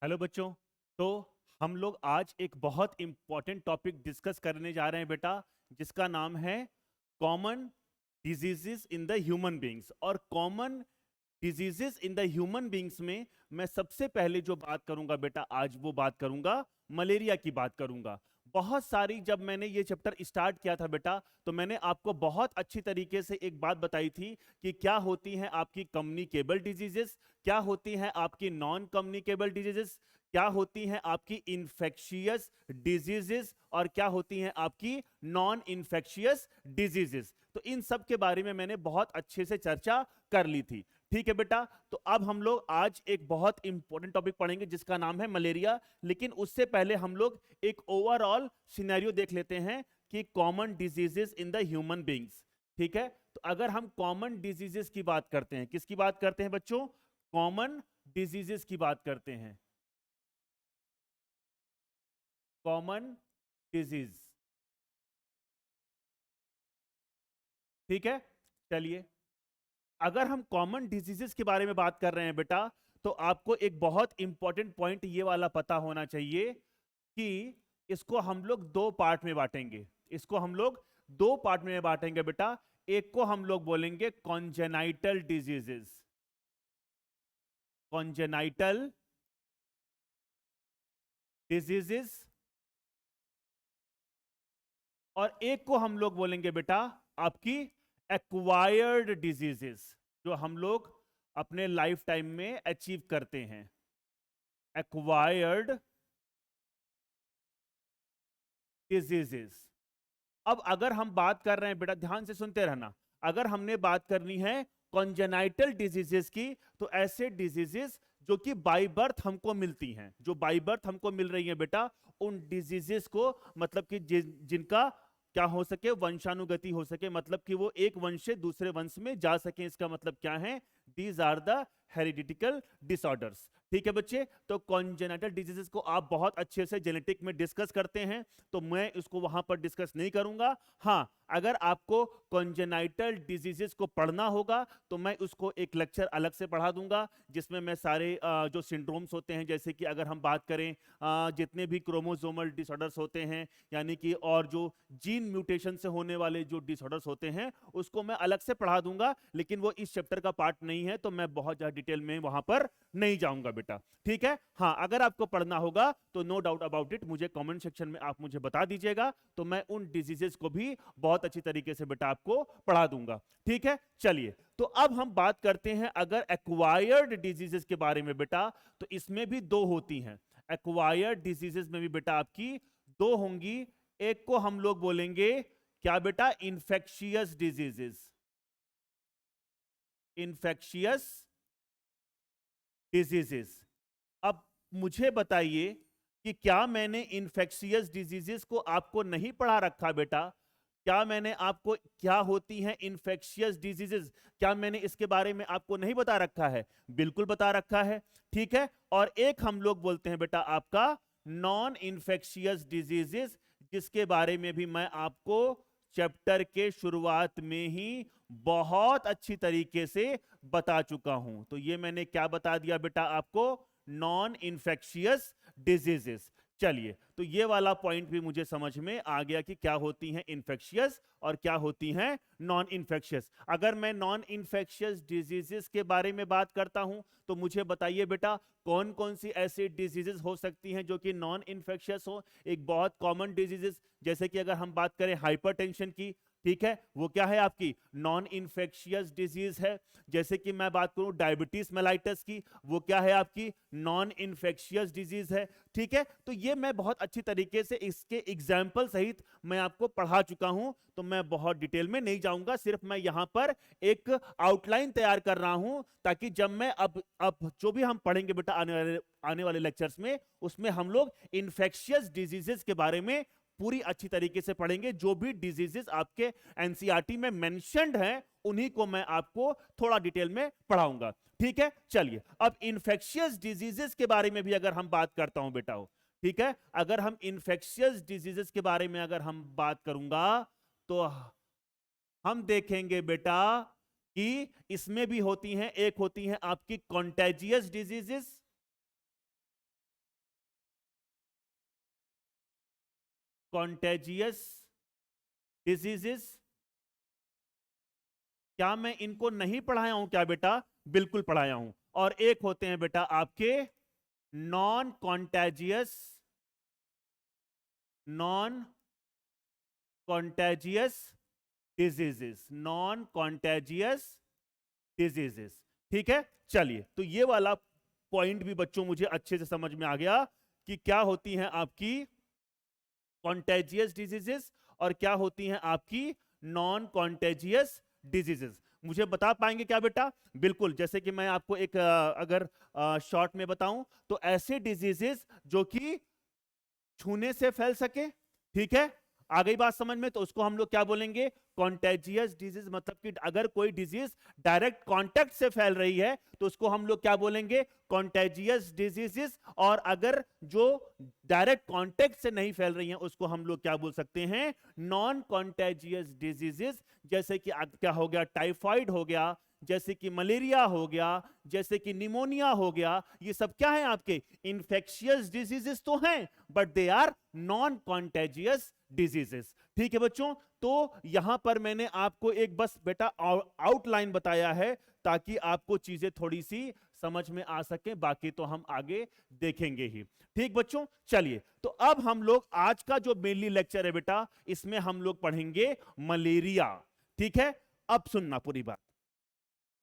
Hello बच्चों। तो हम लोग आज एक बहुत इंपॉर्टेंट टॉपिक डिस्कस करने जा रहे हैं बेटा, जिसका नाम है common diseases in the human beings. और common diseases in the human beings में मैं सबसे पहले जो बात करूंगा बेटा, आज वो बात करूंगा मलेरिया की बात करूंगा। बहुत सारी, जब मैंने ये चैप्टर स्टार्ट किया था बेटा, तो मैंने आपको बहुत अच्छी तरीके से एक बात बताई थी कि क्या होती हैं आपकी कम्युनिकेबल डिजीजेस, क्या होती हैं आपकी नॉन कम्युनिकेबल डिजीजेस, क्या होती हैं आपकी इन्फेक्शियस डिजीजेस, और क्या होती हैं आपकी नॉन इन्फेक्शियस डिजीजेस। तो इन सब के बारे में मैंने बहुत अच्छे से चर्चा कर ली थी। ठीक है बेटा, तो अब हम लोग आज एक बहुत इंपॉर्टेंट टॉपिक पढ़ेंगे जिसका नाम है मलेरिया। लेकिन उससे पहले हम लोग एक ओवरऑल सिनेरियो देख लेते हैं कि common diseases in the human beings. ठीक है, तो अगर हम कॉमन डिजीजेस की बात करते हैं, किसकी बात करते हैं बच्चों? कॉमन डिजीजेस की बात करते हैं। कॉमन डिजीज, ठीक है। चलिए, अगर हम कॉमन डिजीजेस के बारे में बात कर रहे हैं बेटा, तो आपको एक बहुत इंपॉर्टेंट पॉइंट ये वाला पता होना चाहिए कि इसको हम लोग दो पार्ट में बांटेंगे। इसको हम लोग दो पार्ट में बांटेंगे बेटा। एक को हम लोग बोलेंगे कॉन्जेनाइटल डिजीजेस, कॉन्जेनाइटल डिजीजेस, और एक को हम लोग बोलेंगे बेटा आपकी एक्वायर्ड डिजीजेस, जो हम लोग अपने लाइफ टाइम में अचीव करते हैं। Acquired diseases. अब अगर हम बात कर रहे हैं बेटा, ध्यान से सुनते रहना, अगर हमने बात करनी है कॉन्जेनाइटल डिजीजेस की, तो ऐसे डिजीजेस जो कि बाई बर्थ हमको मिलती हैं, जो बाई बर्थ हमको मिल रही हैं बेटा, उन डिजीजेस को, मतलब कि जिनका क्या हो सके, वंशानुगति हो सके, मतलब कि वो एक वंश से दूसरे वंश में जा सके। इसका मतलब क्या है? These are the hereditical disorders. ठीक है बच्चे, तो कॉन्जेनाइटल डिजीजेस को आप बहुत अच्छे से जेनेटिक में डिस्कस करते हैं, तो मैं इसको वहां पर डिस्कस नहीं करूंगा। हाँ, अगर आपको कॉन्जेनाइटल डिजीजेस को पढ़ना होगा तो मैं उसको एक लेक्चर अलग से पढ़ा दूंगा, जिसमें मैं सारे जो सिंड्रोम्स होते हैं, जैसे कि अगर हम बात करें जितने भी क्रोमोसोमल डिसऑर्डर्स होते हैं, यानी कि और जो जीन म्यूटेशन से होने वाले जो डिसऑर्डर्स होते हैं, उसको मैं अलग से पढ़ा दूंगा। लेकिन वो इस चैप्टर का पार्ट नहीं है, तो मैं बहुत ज्यादा डिटेल में वहां पर नहीं जाऊंगा बेटा। ठीक है, हाँ, अगर आपको पढ़ना होगा तो नो डाउट अबाउट इट, मुझे कमेंट सेक्शन में आप मुझे बता दीजिएगा, तो मैं उन डिजीजेस को भी बहुत अच्छी तरीके से बेटा आपको पढ़ा दूंगा। ठीक है, चलिए, तो अब हम बात करते हैं अगर एक्वायर्ड डिजीजेस के बारे में बेटा, तो इसमें भी दो होती हैं। एक्वायर्ड डिजीजेस में भी बेटा आपकी दो होंगी। एक को हम लोग बोलेंगे क्या बेटा? Infectious diseases, infectious diseases. अब मुझे बताइए कि क्या मैंने इन्फेक्शियस डिजीजेस को आपको नहीं पढ़ा रखा बेटा? क्या मैंने आपको, क्या होती हैं इन्फेक्शियस डिजीजेस, क्या मैंने इसके बारे में आपको नहीं बता रखा है? बिल्कुल बता रखा है। ठीक है, और एक हम लोग बोलते हैं बेटा आपका नॉन इन्फेक्शियस डिजीजेस, जिसके बारे में भी मैं आपको चैप्टर के शुरुआत में ही बहुत अच्छी तरीके से बता चुका हूं। तो ये मैंने क्या बता दिया बेटा आपको? Non infectious diseases. चलिए, तो ये वाला पॉइंट भी मुझे समझ में आ गया कि क्या होती हैं इन्फेक्शियस और क्या होती हैं नॉन इन्फेक्शियस। अगर मैं नॉन इन्फेक्शियस डिजीजेस के बारे में बात करता हूं, तो मुझे बताइए बेटा कौन कौन सी ऐसी डिजीजेस हो सकती हैं जो कि नॉन इन्फेक्शियस हो। एक बहुत कॉमन डिजीजेस, जैसे कि अगर हम बात करें हाइपरटेंशन की, ठीक है, वो क्या है आपकी? नॉन इन्फेक्शियस डिजीज है। जैसे कि मैं बात करूं डायबिटीज मेलाइटस की, वो क्या है आपकी? नॉन इन्फेक्शियस डिजीज है। ठीक है, तो ये मैं बहुत अच्छी तरीके से इसके एग्जाम्पल सहित मैं आपको पढ़ा चुका हूं, तो मैं बहुत डिटेल में नहीं जाऊंगा। सिर्फ मैं यहां पर एक आउटलाइन तैयार कर रहा हूं, ताकि जब मैं अब जो भी हम पढ़ेंगे बेटा आने वाले लेक्चर्स में, उसमें हम लोग इन्फेक्शियस डिजीजेस के बारे में पूरी अच्छी तरीके से पढ़ेंगे। जो भी डिजीजेस आपके एनसीईआरटी में मेंशन्ड हैं, उन्हीं को मैं आपको थोड़ा डिटेल में पढ़ाऊंगा। ठीक है, चलिए, अब इन्फेक्शियस डिजीजेस के बारे में भी अगर हम बात करता हूं बेटा हो, ठीक है, अगर हम इन्फेक्शियस डिजीजेस के बारे में अगर हम बात करूंगा, तो हम देखेंगे बेटा कि इसमें भी होती हैं, एक होती हैं आपकी कॉन्टेजियस डिजीजेस, कॉन्टेजियस डिजीजेस, क्या मैं इनको नहीं पढ़ाया हूं क्या बेटा? बिल्कुल पढ़ाया हूं। और एक होते हैं बेटा आपके non contagious, non contagious diseases, non contagious diseases. ठीक है, चलिए, तो ये वाला पॉइंट भी बच्चों मुझे अच्छे से समझ में आ गया कि क्या होती हैं आपकी कॉन्टेजियस डिजीजेस और क्या होती हैं आपकी नॉन कॉन्टेजियस डिजीजेस। मुझे बता पाएंगे क्या बेटा? बिल्कुल, जैसे कि मैं आपको एक अगर शॉर्ट में बताऊं तो ऐसे डिजीजेस जो कि छूने से फैल सके। ठीक है, आ गई बात समझ में? तो उसको हम लोग क्या बोलेंगे? Contagious disease. मतलब कि अगर कोई डिजीज डायरेक्ट कांटेक्ट से फैल रही है तो उसको हम लोग क्या बोलेंगे? Contagious diseases. और अगर जो डायरेक्ट कांटेक्ट से नहीं फैल रही हैं उसको हम लोग क्या बोल सकते हैं? Non contagious diseases. जैसे कि क्या हो गया? टाइफाइड हो गया, जैसे कि मलेरिया हो गया, जैसे कि निमोनिया हो गया। ये सब क्या है? आपके इन्फेक्शियस डिजीजेस तो हैं, but they are non contagious diseases. ठीक है बच्चों, तो यहां पर मैंने आपको एक बस बेटा आउटलाइन बताया है ताकि आपको चीजें थोड़ी सी समझ में आ सके, बाकी तो हम आगे देखेंगे ही। ठीक बच्चों, चलिए, तो अब हम लोग आज का जो मेनली लेक्चर है बेटा, इसमें हम लोग पढ़ेंगे मलेरिया। ठीक है, अब सुनना पूरी बात।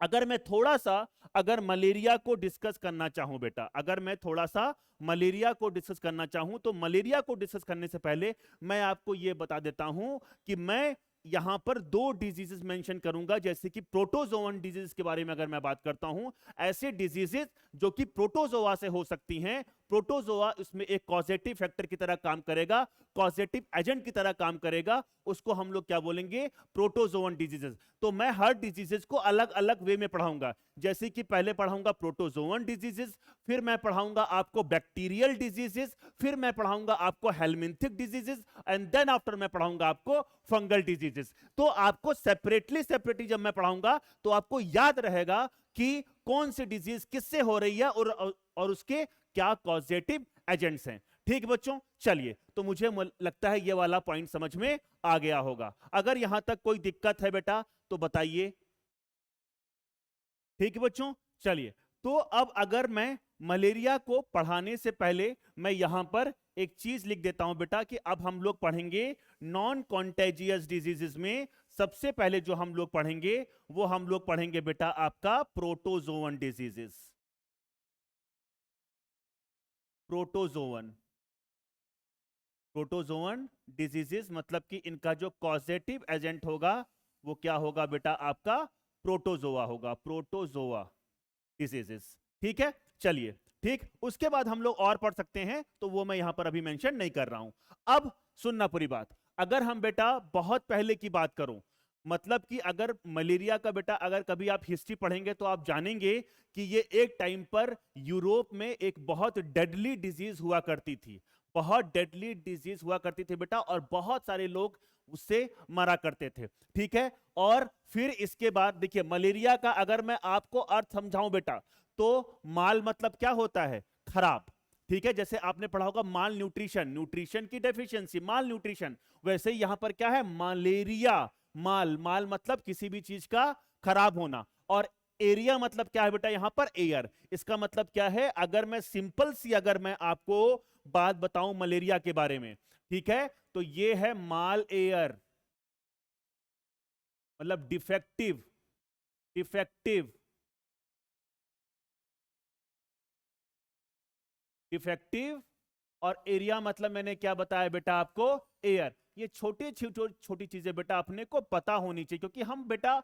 अगर मैं थोड़ा सा अगर मलेरिया को डिस्कस करना चाहूं बेटा, अगर मैं थोड़ा सा मलेरिया को डिस्कस करना चाहूं तो मलेरिया को डिस्कस करने से पहले मैं आपको यह बता देता हूं कि मैं यहां पर दो डिजीजेस मेंशन करूंगा। जैसे कि प्रोटोजोवन डिजीज के बारे में अगर मैं बात करता हूं, ऐसे डिजीजेस जो कि प्रोटोजोआ से हो सकती हैं। प्रोटोजोआ इसमें एक कॉजेटिव फैक्टर की तरह काम करेगा, कॉजेटिव एजेंट की तरह काम करेगा, उसको हम लोग क्या बोलेंगे? Protozoan diseases. तो मैं हर डिजीजेस को अलग अलग वे में पढ़ाऊंगा। जैसे कि पहले पढ़ाऊंगा प्रोटोजोवन डिजीजेस, फिर मैं पढ़ाऊंगा आपको बैक्टीरियल डिजीजेस, फिर मैं पढ़ाऊंगा आपको helminthic diseases, and then after मैं पढ़ाऊंगा आपको फंगल डिजीजेस। तो आपको सेपरेटली जब मैं पढ़ाऊंगा तो आपको याद रहेगा कि कौन सी डिजीज किससे हो रही है और उसके क्या कॉजेटिव एजेंट्स हैं। ठीक बच्चों, चलिए, तो मुझे लगता है ये वाला पॉइंट समझ में आ गया होगा। अगर यहां तक कोई दिक्कत है बेटा तो बताइए। ठीक है बच्चों, चलिए, तो अब अगर मैं मलेरिया को पढ़ाने से पहले मैं यहां पर एक चीज लिख देता हूं बेटा कि अब हम लोग पढ़ेंगे नॉन कॉन्टेजियस डिजीजेस में सबसे पहले जो हम लोग पढ़ेंगे वो हम लोग पढ़ेंगे बेटा आपका protozoan diseases. Protozoan protozoan diseases मतलब कि इनका जो कॉजेटिव एजेंट होगा वो क्या होगा बेटा? आपका प्रोटोजोआ होगा, प्रोटोजोआ डिजीजेस। ठीक है, चलिए, ठीक, उसके बाद हम लोग और पढ़ सकते हैं तो वो मैं यहां पर अभी मेंशन नहीं कर रहा हूं। अब सुनना पूरी बात। अगर हम बेटा बहुत पहले की बात करूं, मतलब कि अगर मलेरिया का बेटा अगर कभी आप हिस्ट्री पढ़ेंगे तो आप जानेंगे कि ये एक टाइम पर यूरोप में एक बहुत डेडली डिजीज हुआ करती थी, बहुत डेडली डिजीज हुआ करती थी बेटा, और बहुत सारे लोग उससे मरा करते थे। ठीक है, और फिर इसके बाद देखिए मलेरिया का अगर मैं आपको अर्थ समझाऊं बेटा तो माल मतलब क्या होता है? खराब। ठीक है, जैसे आपने पढ़ा होगा माल न्यूट्रिशन, न्यूट्रिशन की डेफिशिएंसी माल न्यूट्रिशन, वैसे ही यहां पर क्या है? मलेरिया। माल मतलब किसी भी चीज का खराब होना, और एरिया मतलब क्या है बेटा? यहां पर एयर। इसका मतलब क्या है? अगर मैं सिंपल सी अगर मैं आपको बात बताऊं मलेरिया के बारे में, ठीक है, तो ये है माल एयर, मतलब डिफेक्टिव, डिफेक्टिव डिफेक्टिव और एरिया मतलब मैंने क्या बताया बेटा आपको? एयर। ये छोटी चीजें बेटा अपने को पता होनी चाहिए, क्योंकि हम बेटा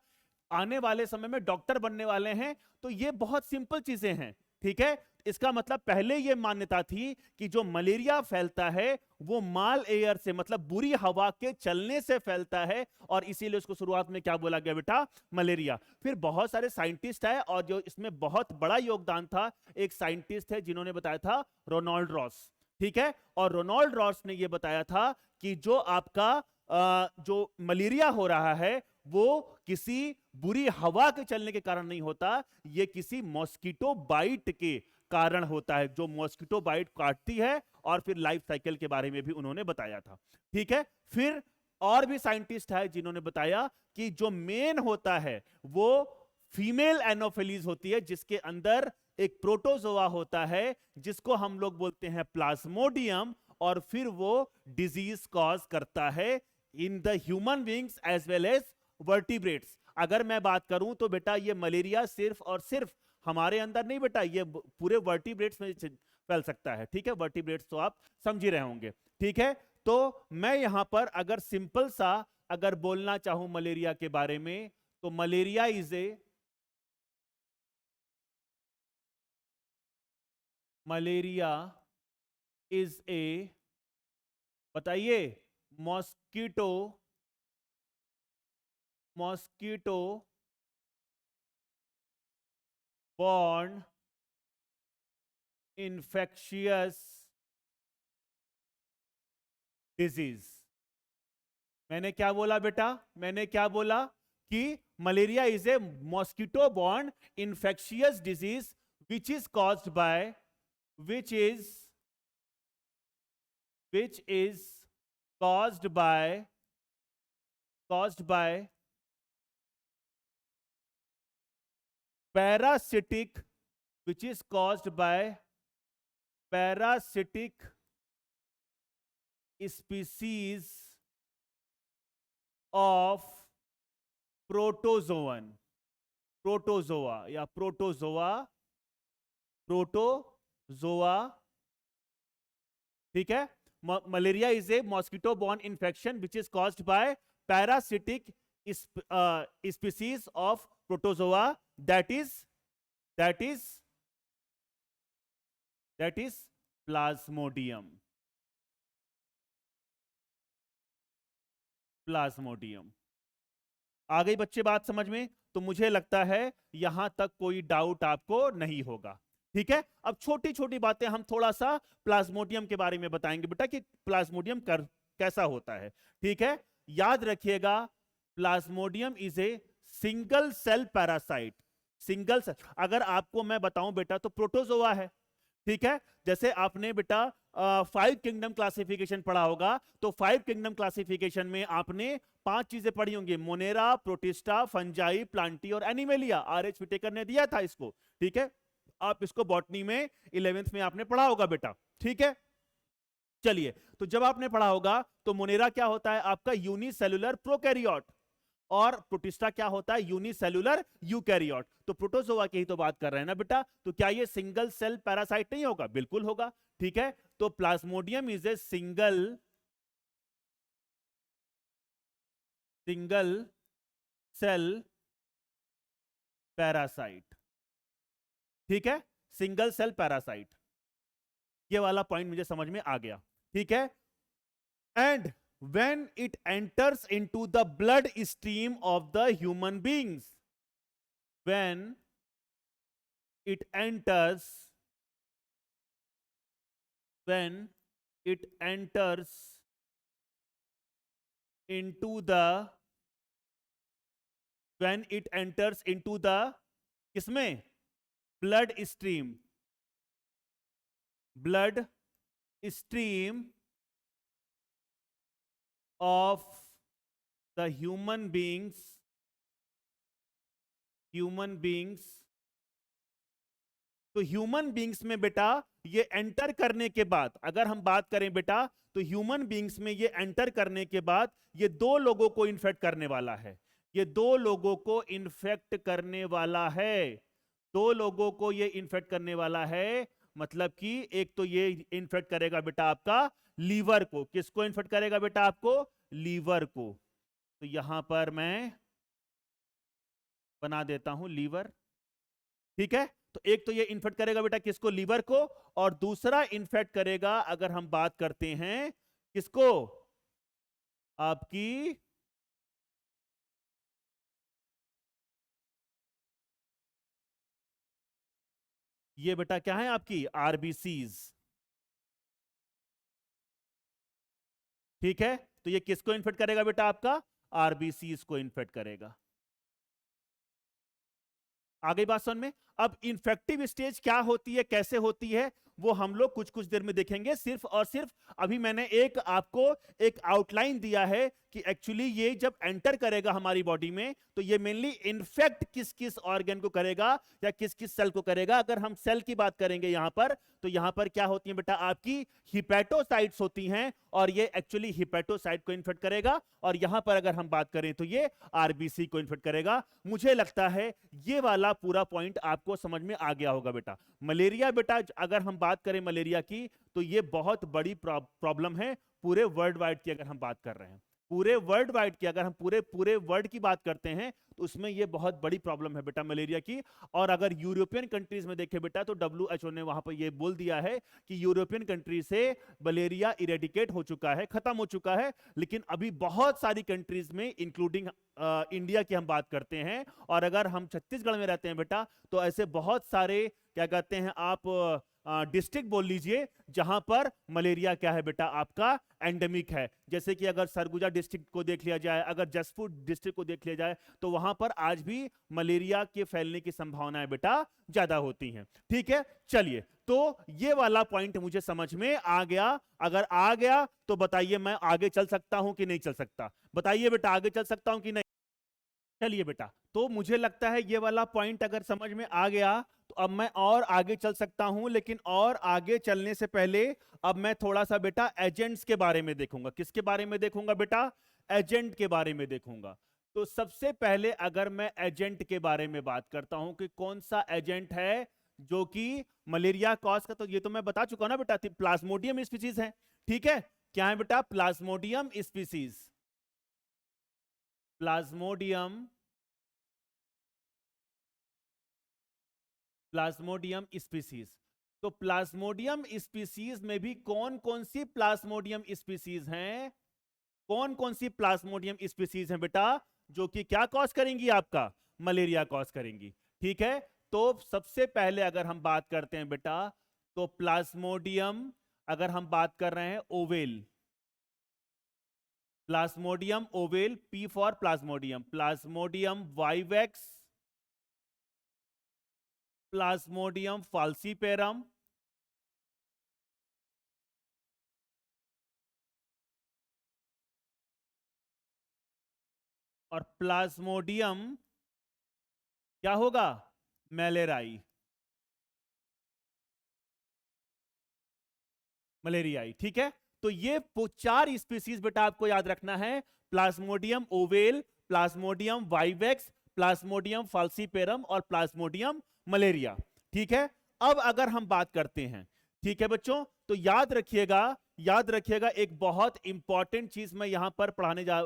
आने वाले समय में डॉक्टर बनने वाले हैं, तो ये बहुत सिंपल चीजें हैं। ठीक है, इसका मतलब पहले ये मान्यता थी कि जो मलेरिया फैलता है वो माल एयर से, मतलब बुरी हवा के चलने से फैलता है, और इसीलिए उसको शुरुआत में क्या बोला गया बेटा? मलेरिया। फिर बहुत सारे साइंटिस्ट आए और जो इसमें बहुत बड़ा योगदान था, एक साइंटिस्ट है जिन्होंने बताया था, रोनाल्ड रॉस। ठीक है, और रोनाल्ड रॉस ने यह बताया था कि जो आपका जो मलेरिया हो रहा है वो किसी बुरी हवा के चलने के कारण नहीं होता, ये किसी मॉस्किटो बाइट के कारण होता है, जो मॉस्किटो बाइट काटती है। और फिर लाइफ साइकिल के बारे में भी उन्होंने बताया था। ठीक है, फिर और भी साइंटिस्ट है जिन्होंने बताया कि जो मेन होता है वो फीमेल एनोफिलीज होती है, जिसके अंदर एक प्रोटोजोआ होता है जिसको हम लोग बोलते हैं प्लाज्मोडियम, और फिर वो डिजीज कॉज करता है in the human beings as well as vertebrates. अगर मैं बात करूं तो बेटा ये मलेरिया सिर्फ और सिर्फ हमारे अंदर नहीं बेटा, ये पूरे वर्टिब्रेट्स में फैल सकता है। ठीक है, वर्टिब्रेट्स तो आप समझ ही रहे होंगे। ठीक है, तो मैं यहां पर अगर सिंपल सा अगर बोलना चाहूं मलेरिया के बारे में, तो malaria is a malaria is a, बताइए, mosquito mosquito borne infectious disease. मैंने क्या बोला बेटा, मैंने क्या बोला कि malaria is a mosquito borne infectious disease which is caused by which is caused by parasitic, which is caused by parasitic species of protozoan, protozoa या प्रोटोजोआ। ठीक है, malaria is a mosquito borne infection which is caused by parasitic species of protozoa, that is plasmodium. Plasmodium आ गई बच्चे बात समझ में? तो मुझे लगता है यहां तक कोई डाउट आपको नहीं होगा। ठीक है, अब छोटी छोटी बातें हम थोड़ा सा प्लाज्मोडियम के बारे में बताएंगे बेटा कि प्लाज्मोडियम कैसा होता है। ठीक है, याद रखिएगा plasmodium is a single cell parasite. Single cell, अगर आपको मैं बताऊं बेटा तो प्रोटोजोआ है। ठीक है, जैसे आपने बेटा 5 किंगडम क्लासिफिकेशन पढ़ा होगा, तो 5 किंगडम क्लासिफिकेशन में आपने 5 चीजें पढ़ी होंगी, मोनेरा, प्रोटिस्टा, फंजाई, प्लांटी और एनिमेलिया। आर.एच. विटेकर ने दिया था इसको। ठीक है, आप इसको बॉटनी में 11th में आपने पढ़ा होगा बेटा। ठीक है, चलिए, तो जब आपने पढ़ा होगा तो मोनेरा क्या होता है आपका यूनिसेलुलर प्रोकैरियोट, और प्रोटिस्टा क्या होता है यूनिसेलुलर यूकैरियोट। तो प्रोटोजोआ की ही तो बात कर रहे हैं ना बेटा, तो क्या ये सिंगल सेल पैरासाइट नहीं होगा? बिल्कुल होगा। ठीक है, तो plasmodium is a single cell parasite. ठीक है, सिंगल सेल पैरासाइट, ये वाला पॉइंट मुझे समझ में आ गया। ठीक है, and when it enters into the blood stream of the human beings, when it enters into the किसमें? blood stream of the human beings, तो ह्यूमन बींग्स में बेटा ये एंटर करने के बाद, अगर हम बात करें बेटा, तो ह्यूमन बींग्स में ये एंटर करने के बाद ये 2 लोगों को इन्फेक्ट करने वाला है। ये 2 लोगों को इन्फेक्ट करने वाला है। 2 लोगों को ये इन्फेक्ट करने वाला है, मतलब कि एक तो ये इन्फेक्ट करेगा बेटा आपका लीवर को। किसको इन्फेक्ट करेगा बेटा? आपको लीवर को। तो यहां पर मैं बना देता हूं लीवर। ठीक है, तो एक तो ये इन्फेक्ट करेगा बेटा किसको? लीवर को। और दूसरा इन्फेक्ट करेगा, अगर हम बात करते हैं किसको? आपकी ये बेटा क्या है आपकी? आरबीसीज। ठीक है, तो ये किसको इन्फेक्ट करेगा बेटा? आपका आरबीसीज को इन्फेक्ट करेगा। आ गई बात समझ में? अब इन्फेक्टिव स्टेज क्या होती है, कैसे होती है, वो हम लोग कुछ कुछ देर में देखेंगे। सिर्फ और सिर्फ अभी मैंने एक आपको एक आउटलाइन दिया है कि एक्चुअली ये जब एंटर करेगा हमारी बॉडी में तो ये मेनली इन्फेक्ट किस किस ऑर्गन को करेगा या किस किस सेल को करेगा। अगर हम सेल की बात करेंगे यहां पर, तो यहां पर क्या होती है बेटा, आपकी हिपैटोसाइट्स होती हैं और ये एक्चुअली हिपैटोसाइट को इन्फेक्ट करेगा। और यहां पर अगर हम बात करें तो ये आरबीसी को इन्फेक्ट करेगा। मुझे लगता है ये वाला पूरा पॉइंट आपको समझ में आ गया होगा बेटा। मलेरिया बेटा, अगर हम बात करें मलेरिया की, तो ये बहुत बड़ी प्रॉब्लम है पूरे वर्ल्ड वाइड की। अगर हम बात कर रहे हैं पूरे वर्ल्ड वाइड की, अगर हम पूरे वर्ल्ड की बात करते हैं तो उसमें ये बहुत बड़ी प्रॉब्लम है बेटा मलेरिया की। और अगर यूरोपियन कंट्रीज में देखें बेटा, तो WHO ने वहां पर ये बोल दिया है कि यूरोपियन कंट्री से मलेरिया इरेडिकेट हो चुका है, खत्म हो चुका है। लेकिन अभी बहुत सारी कंट्रीज में, इंक्लूडिंग इंडिया की हम बात करते हैं, और अगर हम छत्तीसगढ़ में रहते हैं बेटा, तो ऐसे बहुत सारे क्या कहते हैं आप डिस्ट्रिक्ट बोल लीजिए जहां पर मलेरिया क्या है बेटा, आपका एंडेमिक है। जैसे कि अगर सरगुजा डिस्ट्रिक्ट को देख लिया जाए, अगर जसपुर डिस्ट्रिक्ट को देख लिया जाए, तो वहां पर आज भी मलेरिया के फैलने की संभावनाएं बेटा ज्यादा होती हैं। ठीक है, चलिए, तो ये वाला पॉइंट मुझे समझ में आ गया। अगर आ गया तो बताइए मैं आगे चल सकता हूं कि नहीं चल सकता, बताइए बेटा, आगे चल सकता हूं कि नहीं। चलिए बेटा, तो मुझे लगता है ये वाला पॉइंट अगर समझ में आ गया तो अब मैं और आगे चल सकता हूं। लेकिन और आगे चलने से पहले अब मैं थोड़ा सा बेटा एजेंट्स के बारे में देखूंगा। किसके बारे में देखूंगा बेटा? एजेंट के बारे में देखूंगा। तो सबसे पहले अगर मैं एजेंट के बारे में बात करता हूं कि कौन सा एजेंट है जो कि मलेरिया कॉज का, तो ये तो मैं बता चुका ना बेटा, प्लाज्मोडियम स्पीसीज है। ठीक है, क्या है बेटा? Plasmodium species, Plasmodium, Plasmodium species. तो प्लाज्मोडियम स्पीसीज में भी कौन कौन सी प्लाज्मोडियम स्पीसीज हैं, कौन कौन सी प्लाज्मोडियम स्पीसीज हैं बेटा, जो कि क्या कॉज करेंगी? आपका मलेरिया कॉज करेंगी। ठीक है, तो सबसे पहले अगर हम बात करते हैं बेटा, तो प्लाज्मोडियम, अगर हम बात कर रहे हैं oval, Plasmodium oval, P for Plasmodium, Plasmodium vivax, Plasmodium falciparum, और प्लाज्मोडियम क्या होगा? मैलेराई, मलेरियाई। ठीक है, तो ये चार स्पीसीज बेटा आपको याद रखना है, Plasmodium oval, Plasmodium vivax, Plasmodium falciparum और प्लाज्मोडियम मलेरिया। ठीक है, अब अगर हम बात करते हैं, ठीक है बच्चों, तो याद रखिएगा, याद रखिएगा एक बहुत इंपॉर्टेंट चीज मैं यहां पर पढ़ाने जा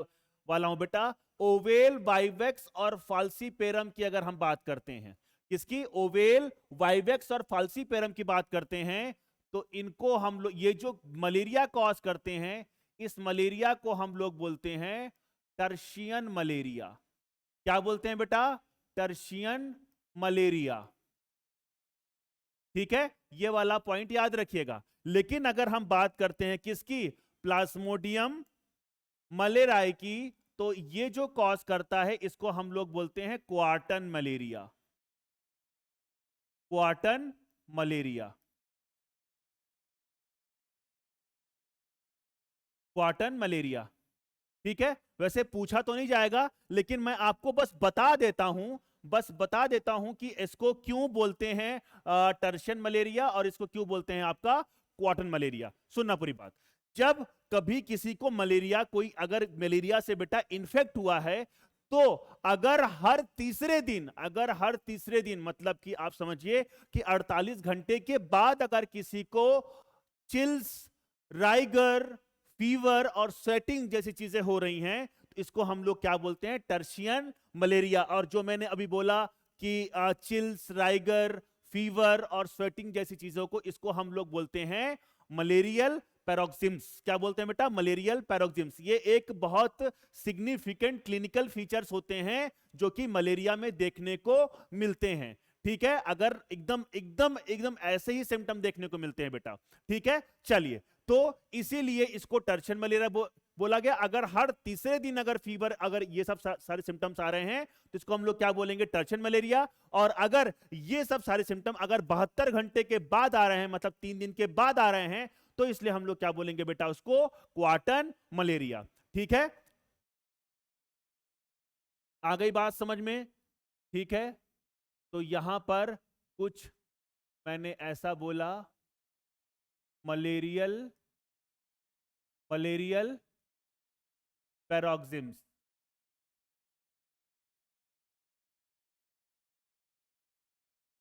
वाला हूं बेटा। ओवेल, वाइवेक्स और फाल्सीपेरम की अगर हम बात करते हैं, किसकी? ओवेल, वाइवेक्स और फाल्सीपेरम की बात करते हैं, तो इनको हम लोग, ये जो मलेरिया कॉज करते हैं, इस मलेरिया को हम लोग बोलते हैं टर्शियन मलेरिया। क्या बोलते हैं बेटा? Tertian malaria. ठीक है, ये वाला पॉइंट याद रखिएगा। लेकिन अगर हम बात करते हैं किसकी? प्लाज्मोडियम मलेराई की, तो ये जो कॉज करता है इसको हम लोग बोलते हैं क्वार्टन मलेरिया, क्वार्टन मलेरिया, क्वार्टन मलेरिया। ठीक है, वैसे पूछा तो नहीं जाएगा, लेकिन मैं आपको बस बता देता हूं, बस बता देता हूं कि इसको क्यों बोलते हैं टर्शियन मलेरिया और इसको क्यों बोलते हैं आपका क्वार्टन मलेरिया। सुनना पूरी बात। जब कभी किसी को मलेरिया, कोई अगर मलेरिया से बेटा इन्फेक्ट हुआ है, तो अगर हर तीसरे दिन, अगर हर तीसरे दिन मतलब कि आप समझिए कि 48 घंटे के बाद अगर किसी को चिल्स, राइगर, फीवर और स्वेटिंग जैसी चीजें हो रही हैं, तो इसको हम लोग क्या बोलते हैं? Tertian malaria. और जो मैंने अभी बोला कि चिल्स, राइगर, फीवर और स्वेटिंग जैसी चीजों को, इसको हम लोग बोलते हैं मलेरियल पैरोक्सिम्स। क्या बोलते हैं बेटा? मलेरियल पैरोक्सिम्स। ये एक बहुत सिग्निफिकेंट क्लिनिकल फीचर्स होते हैं जो कि मलेरिया में देखने को मिलते हैं। ठीक है, अगर एकदम एकदम एकदम ऐसे ही सिम्टम देखने को मिलते हैं बेटा। ठीक है, चलिए, तो इसीलिए इसको टर्शियन मलेरिया बोला गया अगर हर तीसरे दिन अगर फीवर, अगर ये सब सारे सिम्टम्स आ रहे हैं तो इसको हम लोग क्या बोलेंगे, टर्शन मलेरिया। और अगर ये सब सारे सिम्टम अगर 72 घंटे के बाद आ रहे हैं, मतलब 3 दिन के बाद आ रहे हैं, तो इसलिए हम लोग क्या बोलेंगे बेटा, उसको क्वार्टन मलेरिया। ठीक है, आ गई बात समझ में? ठीक है, तो यहां पर कुछ मैंने ऐसा बोला, मलेरियल पैरोक्सिम्स।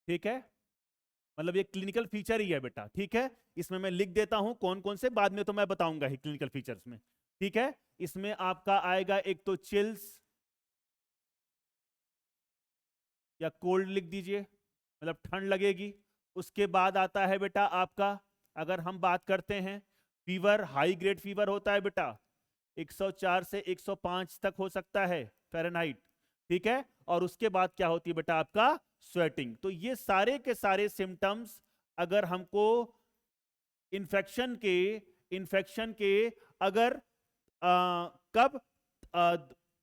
ठीक है, मतलब ये क्लिनिकल फीचर ही है बेटा। ठीक है, इसमें मैं लिख देता हूं कौन कौन से, बाद में तो मैं बताऊंगा ही क्लिनिकल फीचर्स में। ठीक है, इसमें आपका आएगा एक तो चिल्स या कोल्ड लिख दीजिए, मतलब ठंड लगेगी। उसके बाद आता है बेटा आपका, अगर हम बात करते हैं फीवर, हाई ग्रेड फीवर होता है बेटा, 104 से 105 तक हो सकता है फ़ारेनहाइट। ठीक है, और उसके बाद क्या होती है बेटा, आपका स्वेटिंग। तो ये सारे के सारे सिम्टम्स अगर हमको इन्फेक्शन के अगर कब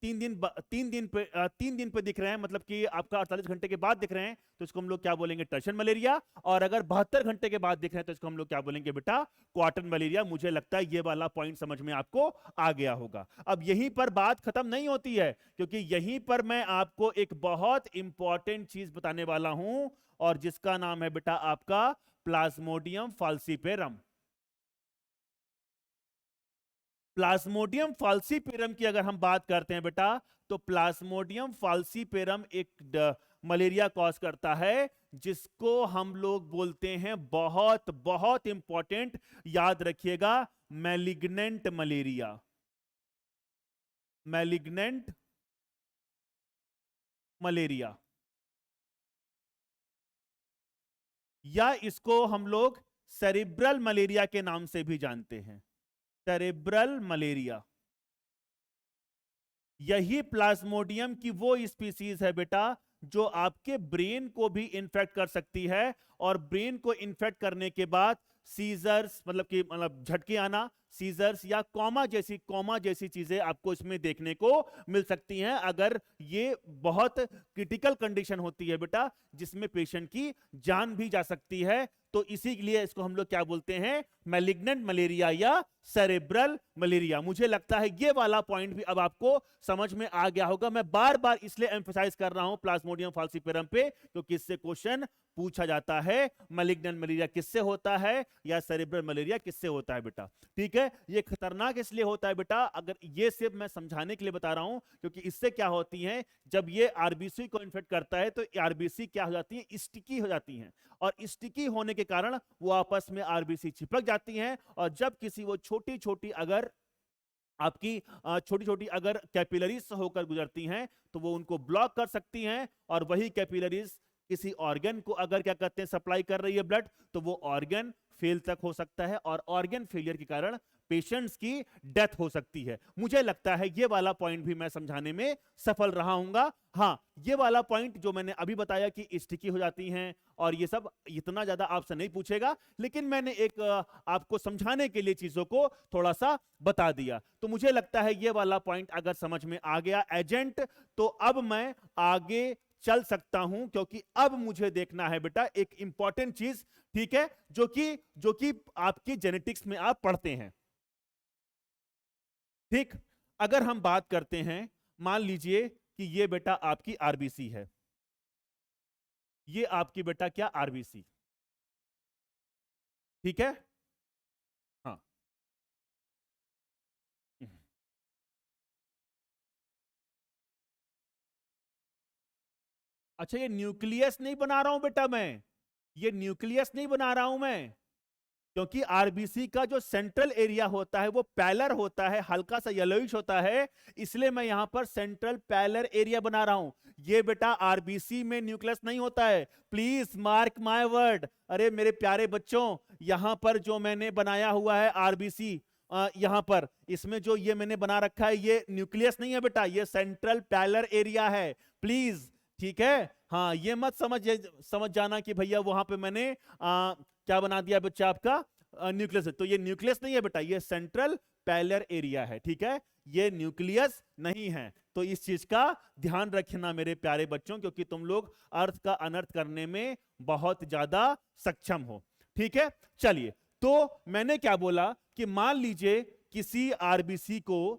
3 दिन पे दिख रहे हैं, मतलब कि आपका 48 घंटे के बाद दिख रहे हैं, तो इसको हम लोग क्या बोलेंगे, टर्शन मलेरिया। और अगर 72 घंटे के बाद दिख रहे हैं तो इसको हम लोग क्या बोलेंगे बेटा, क्वार्टन मलेरिया। मुझे लगता है ये वाला पॉइंट समझ में आपको आ गया होगा। अब यहीं पर बात खत्म नहीं होती है, क्योंकि यहीं पर मैं आपको एक बहुत इंपॉर्टेंट चीज बताने वाला हूं, और जिसका नाम है बेटा आपका प्लाज्मोडियम फाल्सीपेरम। प्लाज्मोडियम फाल्सीपेरम की अगर हम बात करते हैं बेटा, तो प्लाज्मोडियम फाल्सीपेरम एक मलेरिया कॉज करता है, जिसको हम लोग बोलते हैं, बहुत बहुत इंपॉर्टेंट, याद रखिएगा, मैलिग्नेंट मलेरिया। मैलिग्नेंट मलेरिया, या इसको हम लोग सेरिब्रल मलेरिया के नाम से भी जानते हैं, सेरेब्रल मलेरिया। यही प्लाज्मोडियम की वो स्पीसीज है बेटा जो आपके ब्रेन को भी इन्फेक्ट कर सकती है, और ब्रेन को इन्फेक्ट करने के बाद सीजर्स, मतलब झटके आना, सीजर्स या कोमा जैसी चीजें आपको इसमें देखने को मिल सकती हैं, अगर ये बहुत क्रिटिकल कंडीशन होती है बेटा, जिसमें पेशेंट की जान भी जा सकती है। तो इसीलिए इसको हम लोग क्या बोलते हैं, मैलिग्नेंट मलेरिया या सेरेब्रल मलेरिया। मुझे लगता है ये वाला पॉइंट भी अब आपको समझ में आ गया होगा। मैं बार बार इसलिए एम्फसाइज कर रहा हूं प्लाज्मोडियम फाल्सीपेरम पे, क्योंकि इससे क्वेश्चन पूछा जाता है, मैलिग्नेंट मलेरिया किससे होता है या सेरेब्रल मलेरिया किससे होता है बेटा। ठीक है, ये खतरनाक इसलिए होता है बेटा, अगर ये सिर्फ मैं समझाने के लिए बता रहा हूं, क्योंकि इससे क्या होती है, जब ये आरबीसी को इन्फेक्ट करता है तो आरबीसी क्या हो जाती है, स्टिकी हो जाती हैं, और स्टिकी होने के कारण वो आपस में आरबीसी चिपक जाती हैं, और जब किसी वो छोटी छोटी अगर आपकी छोटी छोटी अगर कैपिलरीज होकर गुजरती हैं, तो वो उनको ब्लॉक कर सकती हैं, और वही कैपिलरीज किसी ऑर्गन को अगर क्या कहते हैं सप्लाई कर रही है ब्लड, तो वो ऑर्गन फेल तक हो सकता है, और ऑर्गन फेलियर के कारण पेशेंट्स की डेथ हो सकती है। मुझे लगता है ये वाला पॉइंट भी मैं समझाने में सफल रहा हूंगा। हाँ, ये वाला पॉइंट जो मैंने अभी बताया कि स्टिकी हो जाती हैं और ये सब, इतना ज्यादा आपसे नहीं पूछेगा, लेकिन मैंने एक आपको समझाने के लिए चीजों को थोड़ा सा बता दिया। तो मुझे लगता है ये वाला पॉइंट अगर समझ में आ गया एजेंट, तो अब मैं आगे चल सकता हूं, क्योंकि अब मुझे देखना है बेटा एक इंपॉर्टेंट चीज, ठीक है, जो कि आपकी जेनेटिक्स में आप पढ़ते हैं। ठीक, अगर हम बात करते हैं, मान लीजिए कि ये बेटा आपकी आरबीसी है, ये आपकी बेटा क्या आरबीसी, ठीक है, हाँ, अच्छा, ये न्यूक्लियस नहीं बना रहा हूं बेटा मैं, ये न्यूक्लियस नहीं बना रहा हूं मैं, क्योंकि आरबीसी का जो सेंट्रल एरिया होता है वो पैलर होता है, हल्का सा येलोइश होता है, इसलिए मैं यहां पर सेंट्रल पैलर एरिया बना रहा हूं। ये बेटा आरबीसी में न्यूक्लियस नहीं होता है, प्लीज मार्क माय वर्ड। अरे मेरे प्यारे बच्चों, यहां पर जो मैंने बनाया हुआ है आरबीसी, यहां पर इसमें जो ये मैंने बना रखा है, ये न्यूक्लियस नहीं है बेटा, ये सेंट्रल पैलर एरिया है, प्लीज। ठीक है, हाँ, ये मत समझ जाना कि भैया वहां पे मैंने क्या बना दिया बच्चा आपका, न्यूक्लियस है। तो ये न्यूक्लियस नहीं है बेटा, ये सेंट्रल पैलर एरिया है, ठीक है, ये न्यूक्लियस नहीं है। तो इस चीज का ध्यान रखना मेरे प्यारे बच्चों, क्योंकि तुम लोग अर्थ का अनर्थ करने में बहुत ज्यादा सक्षम हो, ठीक है। चलिए, तो मैंने क्या बोला कि मान लीजिए किसी आरबीसी को,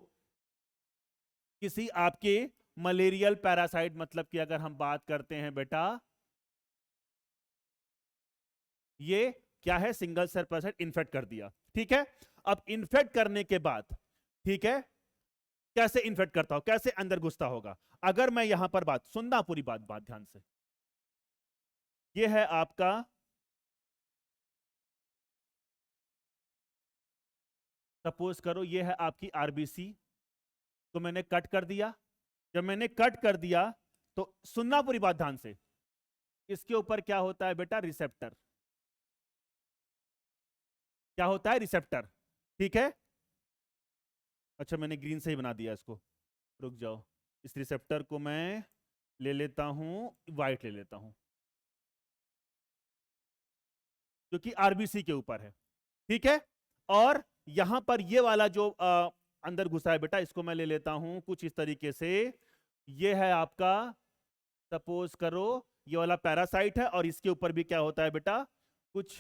किसी आपके मलेरियल पैरासाइट, मतलब कि अगर हम बात करते हैं बेटा, ये क्या है, सिंगल सेल पैरासाइट इन्फेक्ट कर दिया, ठीक है। अब इन्फेक्ट करने के बाद, ठीक है, कैसे इन्फेक्ट करता हो, कैसे अंदर घुसता होगा। अगर मैं यहां पर बात सुनना, पूरी बात ध्यान से, ये है आपका सपोज करो, ये है आपकी आरबीसी, तो मैंने कट कर दिया। जब मैंने कट कर दिया तो सुनना पूरी बात ध्यान से, इसके ऊपर क्या होता है बेटा, रिसेप्टर, क्या होता है, रिसेप्टर, ठीक है। अच्छा, मैंने ग्रीन से ही बना दिया इसको, रुक जाओ, इस रिसेप्टर को मैं ले लेता हूं, व्हाइट ले लेता हूं, जो कि आरबीसी के ऊपर है, ठीक है। और यहां पर ये वाला जो अंदर घुसा है बेटा, इसको मैं ले लेता हूं कुछ इस तरीके से। ये है आपका, सपोज करो ये वाला पैरासाइट है, और इसके ऊपर भी क्या होता है बेटा, कुछ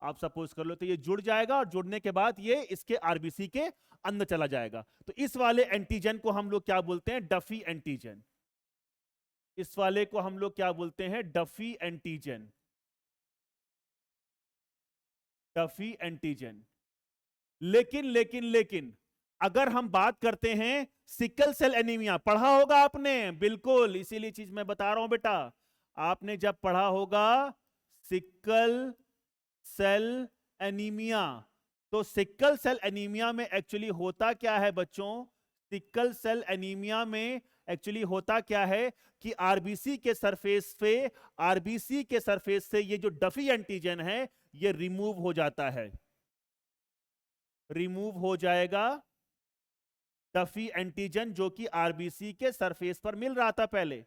आप सपोज कर लो, तो ये जुड़ जाएगा, और जुड़ने के बाद ये इसके आरबीसी के अंदर चला जाएगा। तो इस वाले एंटीजन को हम लोग क्या बोलते हैं, डफी एंटीजन। इस वाले को हम लोग क्या बोलते हैं, डफी एंटीजन, डफी एंटीजन। लेकिन अगर हम बात करते हैं सिकल सेल एनीमिया, पढ़ा होगा आपने, बिल्कुल, इसीलिए चीज मैं बता रहा हूं बेटा, आपने जब पढ़ा होगा सिकल सेल एनीमिया, तो सिकल सेल एनीमिया में एक्चुअली होता क्या है बच्चों, सिकल सेल एनीमिया में एक्चुअली होता क्या है कि आरबीसी के सरफेस पे, आरबीसी के सरफेस से ये जो डफी एंटीजन है ये रिमूव हो जाता है, रिमूव हो जाएगा डफी एंटीजन, जो कि आरबीसी के सरफेस पर मिल रहा था पहले।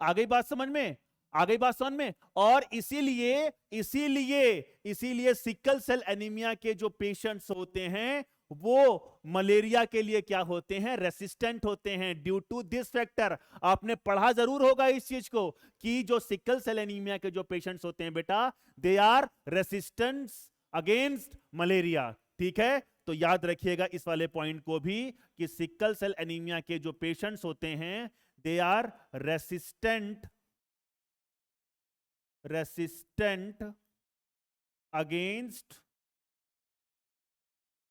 आ गई बात समझ में, आ गई बात समझ में। और इसीलिए इसीलिए इसीलिए सिकल सेल एनीमिया के जो पेशेंट्स होते हैं वो मलेरिया के लिए क्या होते हैं, रेसिस्टेंट होते हैं, ड्यू टू दिस फैक्टर। आपने पढ़ा जरूर होगा इस चीज को कि जो सिकल सेल एनीमिया के जो पेशेंट्स होते हैं बेटा, they are resistant against malaria, ठीक है। तो याद रखिएगा इस वाले पॉइंट को भी कि सिकल सेल एनीमिया के जो पेशेंट्स होते हैं they are resistant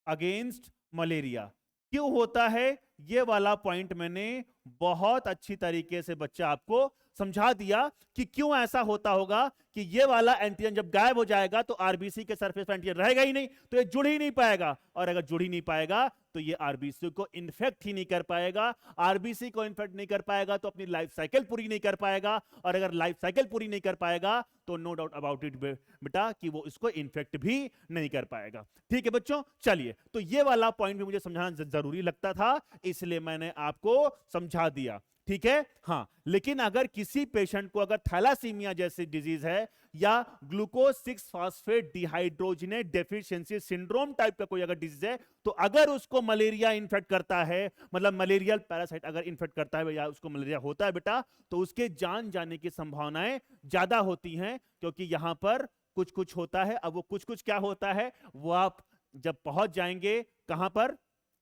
against malaria. क्यों होता है ये वाला पॉइंट मैंने बहुत अच्छी तरीके से बच्चा आपको समझा दिया कि क्यों ऐसा होता होगा कि ये वाला एंटीजन जब गायब हो जाएगा तो आरबीसी के सरफेस पर एंटीजन रहेगा ही नहीं, तो ये जुड़ ही नहीं पाएगा, और अगर जुड़ ही नहीं पाएगा तो ये आरबीसी को इन्फेक्ट ही नहीं कर पाएगा। आरबीसी को इन्फेक्ट नहीं कर पाएगा तो अपनी लाइफ साइकिल पूरी नहीं कर पाएगा, और अगर लाइफ साइकिल पूरी नहीं कर पाएगा तो नो डाउट अबाउट इट बेटा कि वो इसको इन्फेक्ट भी नहीं कर पाएगा, ठीक है बच्चों। चलिए, तो ये वाला पॉइंट भी मुझे समझाना जरूरी लगता था, इसलिए मैंने आपको समझा दिया, ठीक है। हाँ, लेकिन अगर किसी पेशेंट को अगर थैलासीमिया जैसी डिजीज है या glucose 6 phosphate dehydrogenate deficiency syndrome type का कोई अगर डिजीज है, तो अगर उसको मलेरिया इन्फेक्ट करता है, मतलब मलेरियल पैरासाइट अगर इन्फेक्ट करता है या उसको मलेरिया होता है बेटा, तो उसके जान जाने की संभावनाएं ज्यादा होती हैं, क्योंकि यहां पर कुछ कुछ होता है। अब वो कुछ कुछ क्या होता है वो आप जब पहुंच जाएंगे, कहां पर,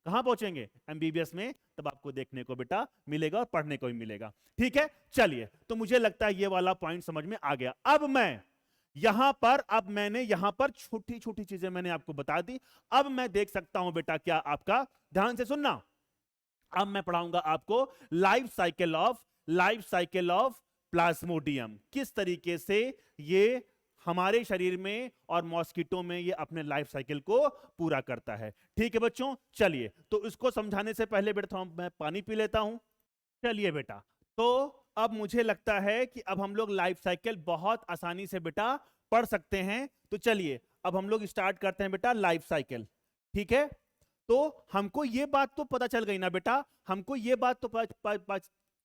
कहां पहुंचेंगे, एमबीबीएस में, तब आपको देखने को बेटा मिलेगा और पढ़ने को भी मिलेगा, ठीक है। चलिए, तो मुझे लगता है ये वाला पॉइंट समझ में आ गया। अब मैं यहां पर, अब मैंने यहां पर छोटी छोटी चीजें मैंने आपको बता दी। अब मैं देख सकता हूं बेटा, क्या आपका ध्यान से सुनना, अब मैं पढ़ाऊंगा आपको लाइफ साइकिल ऑफ प्लाज्मोडियम, किस तरीके से ये हमारे शरीर में और मॉस्किटो में ये अपने लाइफ साइकिल को पूरा करता है, ठीक है बच्चों। चलिए, तो इसको समझाने से पहले बेटा मैं पानी पी लेता हूं। चलिए बेटा, तो अब मुझे लगता है कि अब हम लोग लाइफ साइकिल बहुत आसानी से बेटा पढ़ सकते हैं। तो चलिए, अब हम लोग स्टार्ट करते हैं बेटा लाइफ साइकिल, ठीक है। तो हमको ये बात तो पता चल गई ना बेटा, हमको ये बात तो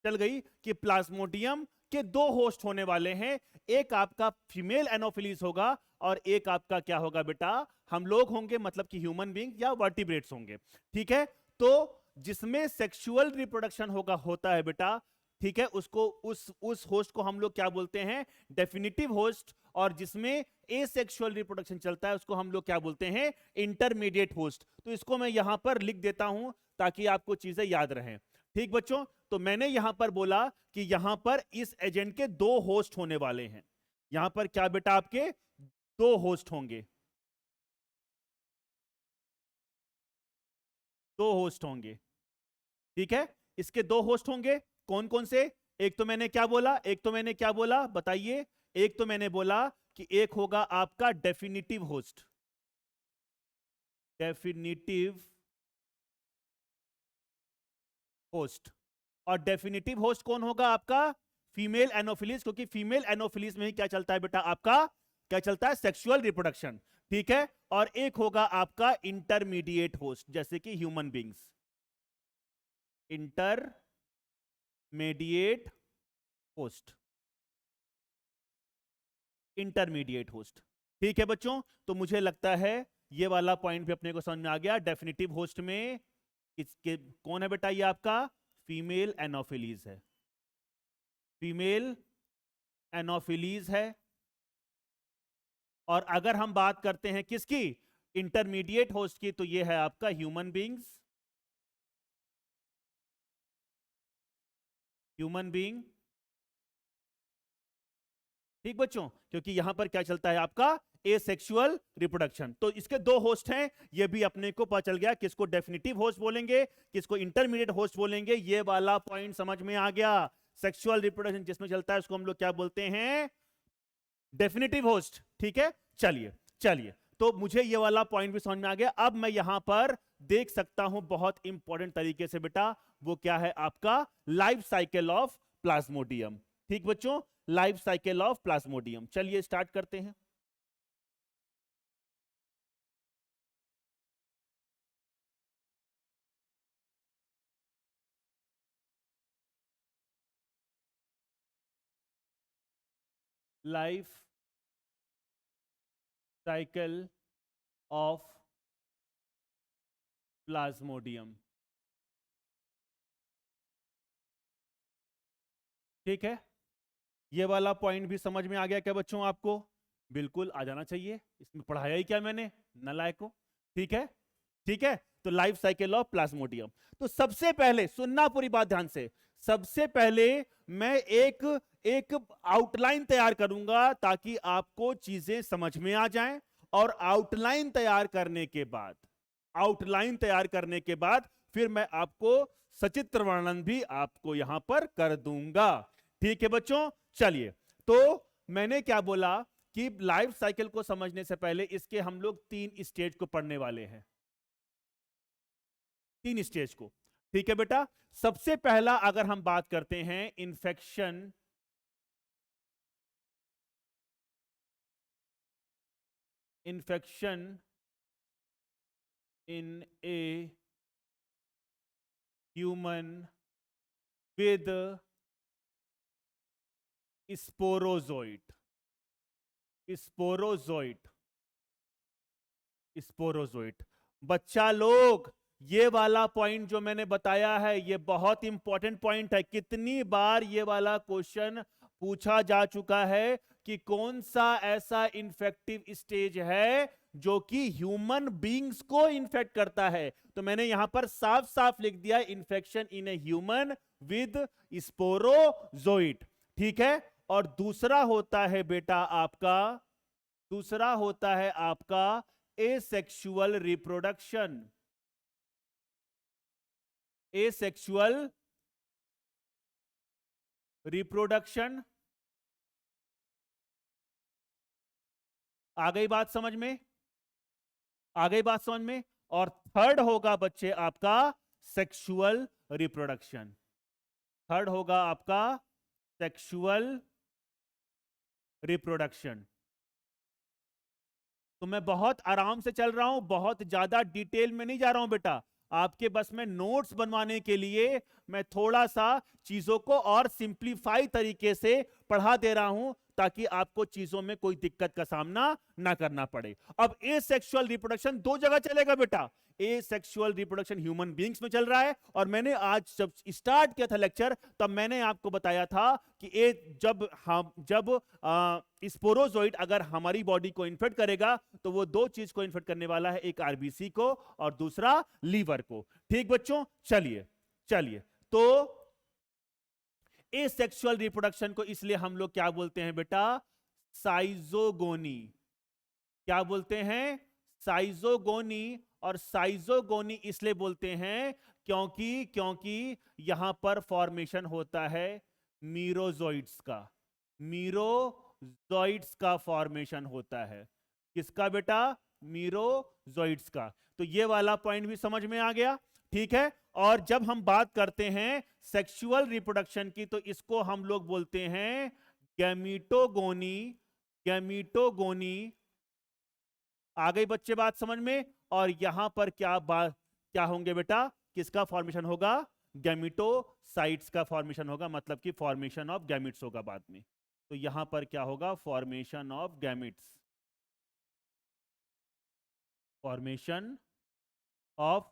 चल गई कि प्लाज्मोडियम के दो होस्ट होने वाले हैं, एक आपका फीमेल एनोफिलीज होगा और एक आपका क्या होगा बेटा, हम लोग होंगे, मतलब कि ह्यूमन बींग या वर्टिब्रेट्स होंगे। ठीक है, तो जिसमें सेक्सुअल रिप्रोडक्शन होता है बेटा, ठीक है, उसको उस होस्ट को हम लोग क्या बोलते हैं, डेफिनिटिव होस्ट। और जिसमें एसेक्सुअल रिप्रोडक्शन चलता है उसको हम लोग क्या बोलते हैं, इंटरमीडिएट होस्ट। तो इसको मैं यहां पर लिख देता हूं ताकि आपको चीजें याद रहें। ठीक बच्चों, तो मैंने यहां पर बोला कि यहां पर इस एजेंट के दो होस्ट होने वाले हैं। यहां पर क्या बेटा, आपके दो होस्ट होंगे, दो होस्ट होंगे। ठीक है, इसके दो होस्ट होंगे, कौन कौन से, एक तो मैंने क्या बोला, बताइए। एक तो मैंने बोला कि एक होगा आपका डेफिनिटिव होस्ट, डेफिनिटिव होस्ट। और डेफिनिटिव होस्ट कौन होगा आपका, फीमेल एनोफिलीज, क्योंकि फीमेल एनोफिलीज में ही क्या चलता है बेटा, आपका क्या चलता है, सेक्सुअल रिप्रोडक्शन। ठीक है, और एक होगा आपका इंटरमीडिएट होस्ट, जैसे कि human beings, intermediate host, intermediate host. ठीक है बच्चों, तो मुझे लगता है ये वाला पॉइंट भी अपने को समझ में आ गया। डेफिनिटिव होस्ट में इसके कौन है बेटा, ये आपका फीमेल एनोफिलीज है, फीमेल एनोफिलीज है। और अगर हम बात करते हैं किसकी, इंटरमीडिएट होस्ट की, तो ये है आपका ह्यूमन बींग्स, ह्यूमन बींग। ठीक बच्चों, क्योंकि यहां पर क्या चलता है आपका, एसेक्सुअल रिप्रोडक्शन। तो इसके दो होस्ट हैं, ये भी अपने को पता चल गया, किसको डेफिनिटिव होस्ट बोलेंगे, किसको इंटरमीडिएट होस्ट बोलेंगे। ये वाला पॉइंट समझ में आ गया। सेक्सुअल रिप्रोडक्शन जिसमें चलता है उसको हम लोग क्या बोलते हैं, डेफिनिटिव होस्ट। ठीक है, चलिए चलिए, तो मुझे ये वाला पॉइंट भी समझ में आ गया। अब मैं यहां पर देख सकता हूं बहुत इंपॉर्टेंट तरीके से बेटा, वो क्या है आपका, लाइफ साइकिल ऑफ प्लाज्मोडियम। ठीक बच्चों, लाइफ साइकिल ऑफ प्लाज्मोडियम, चलिए स्टार्ट करते हैं। Life cycle of Plasmodium. ठीक है, ये वाला पॉइंट भी समझ में आ गया क्या बच्चों आपको, बिल्कुल आ जाना चाहिए, इसमें पढ़ाया ही क्या मैंने, नालायक को। ठीक है, ठीक है, तो लाइफ साइकिल ऑफ प्लाज्मोडियम। तो सबसे पहले सुनना पूरी बात ध्यान से, सबसे पहले मैं एक एक आउटलाइन तैयार करूंगा ताकि आपको चीजें समझ में आ जाएं। और आउटलाइन तैयार करने के बाद, आउटलाइन तैयार करने के बाद फिर मैं आपको सचित्र वर्णन भी आपको यहां पर कर दूंगा। ठीक है बच्चों, चलिए। तो मैंने क्या बोला कि लाइफ साइकिल को समझने से पहले इसके हम लोग 3 स्टेज को पढ़ने वाले हैं, 3 स्टेज को। ठीक है बेटा, सबसे पहला अगर हम बात करते हैं infection, infection in a human with sporozoite, sporozoite, sporozoite. बच्चा लोग, ये वाला पॉइंट जो मैंने बताया है ये बहुत इंपॉर्टेंट पॉइंट है। कितनी बार ये वाला क्वेश्चन पूछा जा चुका है कि कौन सा ऐसा इन्फेक्टिव स्टेज है जो कि ह्यूमन बीइंग्स को इन्फेक्ट करता है। तो मैंने यहां पर साफ साफ लिख दिया, infection in a human with sporozoite. ठीक है, और दूसरा होता है बेटा आपका, दूसरा होता है आपका एसेक्सुअल रिप्रोडक्शन, एसेक्सुअल रिप्रोडक्शन। आ गई बात समझ में, आ गई बात समझ में। और थर्ड होगा बच्चे आपका सेक्सुअल रिप्रोडक्शन, थर्ड होगा आपका सेक्सुअल रिप्रोडक्शन। तो मैं बहुत आराम से चल रहा हूं, बहुत ज्यादा डिटेल में नहीं जा रहा हूं बेटा, आपके बस में नोट्स बनवाने के लिए मैं थोड़ा सा चीजों को और सिंप्लीफाई तरीके से पढ़ा दे रहा हूं, ताकि आपको चीजों में कोई दिक्कत का सामना ना करना पड़े। अब एसेक्सुअल रिप्रोडक्शन दो जगह चलेगा बेटा। एसेक्सुअल रिप्रोडक्शन ह्यूमन बीइंग्स में चल रहा है, और मैंने आज जब स्टार्ट किया था लेक्चर तब मैंने आपको बताया था कि जब स्पोरोजोइड अगर हमारी बॉडी को इन्फेक्ट करेगा तो वो दो चीज को इन्फेक्ट करने वाला है, एक आरबीसी को और दूसरा लीवर को। ठीक बच्चों, चलिए चलिए। तो एसेक्सुअल रिप्रोडक्शन को इसलिए हम लोग क्या बोलते हैं बेटा? साइजोगोनी। क्या बोलते हैं? साइजोगोनी। और साइजोगोनी इसलिए बोलते हैं क्योंकि यहां पर फॉर्मेशन होता है मीरोजोइड्स का। मीरोजोइड्स का फॉर्मेशन होता है। किसका बेटा? मीरोजोइड्स का। तो ये वाला पॉइंट भी समझ में आ गया, ठीक है। और जब हम बात करते हैं सेक्सुअल रिप्रोडक्शन की, तो इसको हम लोग बोलते हैं गैमीटोगोनी। गैमीटोगोनी। आ गई बच्चे बात समझ में? और यहां पर क्या होंगे बेटा? किसका फॉर्मेशन होगा? गैमीटोसाइट्स का फॉर्मेशन होगा, मतलब कि फॉर्मेशन ऑफ गैमिट्स होगा बाद में। तो यहां पर क्या होगा? Formation of gametes. Formation of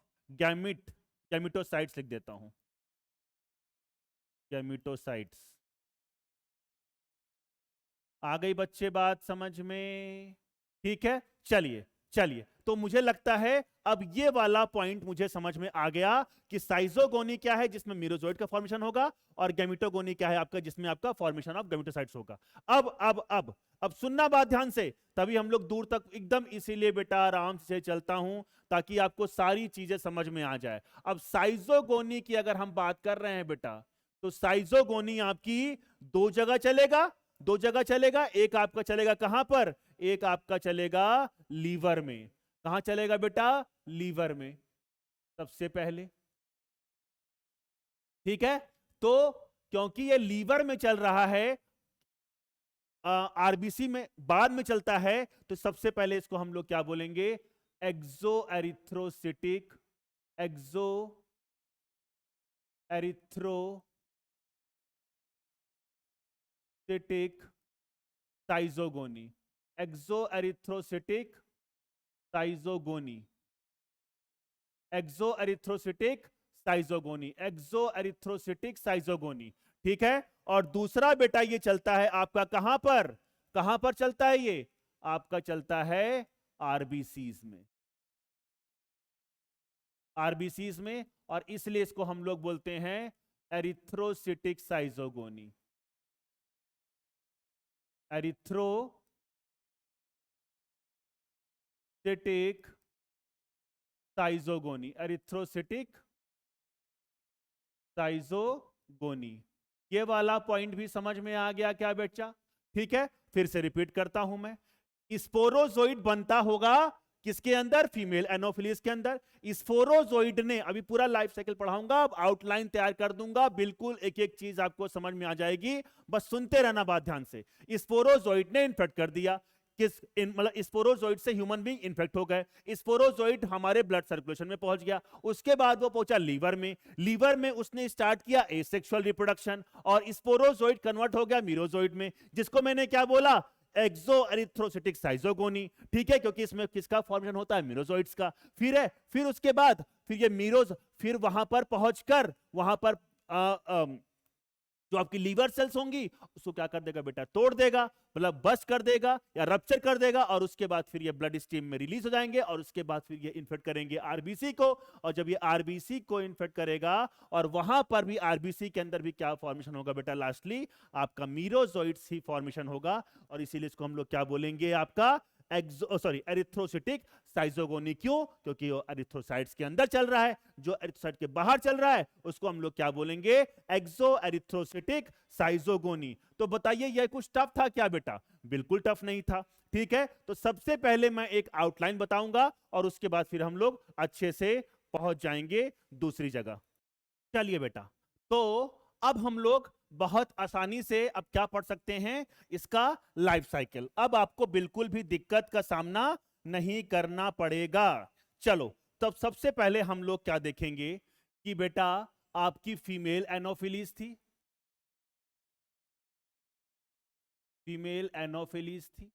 gametocytes लिख देता हूं, गैमिटोसाइट्स। आ गई बच्चे बात समझ में? ठीक है, चलिए चलिए। तो मुझे लगता है अब ये वाला पॉइंट मुझे समझ में आ गया कि साइजोगोनी क्या है जिसमें मीरोजोइड का फॉर्मेशन होगा, और गैमिटोगोनी क्या है आपका जिसमें आपका फॉर्मेशन ऑफ गैमिटोसाइट्स होगा। अब सुनना बात ध्यान से, तभी हम लोग दूर तक एकदम, इसीलिए बेटा आराम से चलता हूं ताकि आपको सारी चीजें समझ में आ जाए। अब साइजोगोनी की अगर हम बात कर रहे हैं बेटा, तो साइजोगोनी आपकी दो जगह चलेगा। दो जगह चलेगा। एक आपका चलेगा कहां पर? एक आपका चलेगा लीवर में। कहां चलेगा बेटा? लीवर में सबसे पहले। ठीक है। तो क्योंकि ये लीवर में चल रहा है, आरबीसी में बाद में चलता है, तो सबसे पहले इसको हम लोग क्या बोलेंगे? एक्सो एरिथ्रोसिटिक। एक्सो एरिथ्रोसिटिक साइजोगोनी। एक्सो एरिथ्रोसिटिक साइजोगोनी। एक्सो एरिथ्रोसिटिक साइजोगोनी। एक्सो एरिथ्रोसिटिक साइजोगोनी। ठीक है। और दूसरा बेटा ये चलता है आपका कहां पर? कहां पर चलता है ये? आपका चलता है आरबीसीज में। आरबीसीज में, और इसलिए इसको हम लोग बोलते हैं एरिथ्रोसिटिक साइजोगोनी। एरिथ्रोसिटिक साइजोगोनी। एरिथ्रोसिटिक साइजोगोनी। ये वाला पॉइंट भी समझ में आ गया क्या बच्चा? ठीक है, फिर से रिपीट करता हूं मैं। स्पोरोजोइड बनता होगा किसके अंदर? फीमेल एनोफिलीज के अंदर। स्पोरोजोइड ने, अभी पूरा लाइफ साइकिल पढ़ाऊंगा, अब आउटलाइन तैयार कर दूंगा, बिल्कुल एक एक चीज आपको समझ में आ जाएगी, बस सुनते रहना बात ध्यान से। स्पोरोजोइड ने इन्फेक्ट कर दिया, मतलब स्पोरोजोइड से ह्यूमन बीइंग इन्फेक्ट हो गए। स्पोरोजोइड हमारे ब्लड सर्कुलेशन में पहुंच गया, उसके बाद वो पहुंचा लीवर में। लीवर में उसने स्टार्ट किया एसेक्सुअल रिप्रोडक्शन, और स्पोरोजोइड कन्वर्ट हो गया मीरोजोइड में, जिसको मैंने क्या बोला? एक्सो एरिथ्रोसिटिक साइजोगोनी। ठीक है, क्योंकि इसमें किसका फॉर्मेशन होता है? मीरोजोइड्स का। फिर उसके बाद फिर ये मीरोज, फिर वहां पर पहुंचकर वहां पर जो आपकी लीवर सेल्स होंगी उसको क्या कर देगा बेटा? तोड़ देगा, मतलब बस्ट कर देगा या रप्चर कर देगा, और उसके बाद फिर ये ब्लड स्ट्रीम में रिलीज हो जाएंगे, और उसके बाद फिर ये इन्फेक्ट करेंगे आरबीसी को। और जब ये आरबीसी को इन्फेक्ट करेगा, और वहां पर भी आरबीसी के अंदर भी क्या फॉर्मेशन होगा बेटा? लास्टली आपका मीरोजोइड्स ही फॉर्मेशन होगा, और इसीलिए इसको हम लोग क्या बोलेंगे? आपका एरिथ्रोसिटिक साइजोगोनी। क्यों? क्योंकि वो एरिथ्रोसाइट्स के अंदर चल रहा है, जो एरिथ्रोसाइट के बाहर चल रहा है उसको हम लोग क्या बोलेंगे? एक्सो एरिथ्रोसिटिक साइजोगोनी। तो बताइए यह कुछ टफ था क्या बेटा? बिल्कुल टफ नहीं था। ठीक है, तो सबसे पहले मैं एक आउटलाइन बताऊंगा, और उसके बाद फिर हम लोग अच्छे से पहुंच जाएंगे दूसरी जगह। चलिए बेटा, तो अब हम लोग बहुत आसानी से अब क्या पढ़ सकते हैं? इसका लाइफ साइकिल। अब आपको बिल्कुल भी दिक्कत का सामना नहीं करना पड़ेगा। चलो तब सबसे पहले हम लोग क्या देखेंगे कि बेटा आपकी फीमेल एनोफिलीज थी, फीमेल एनोफिलीज थी,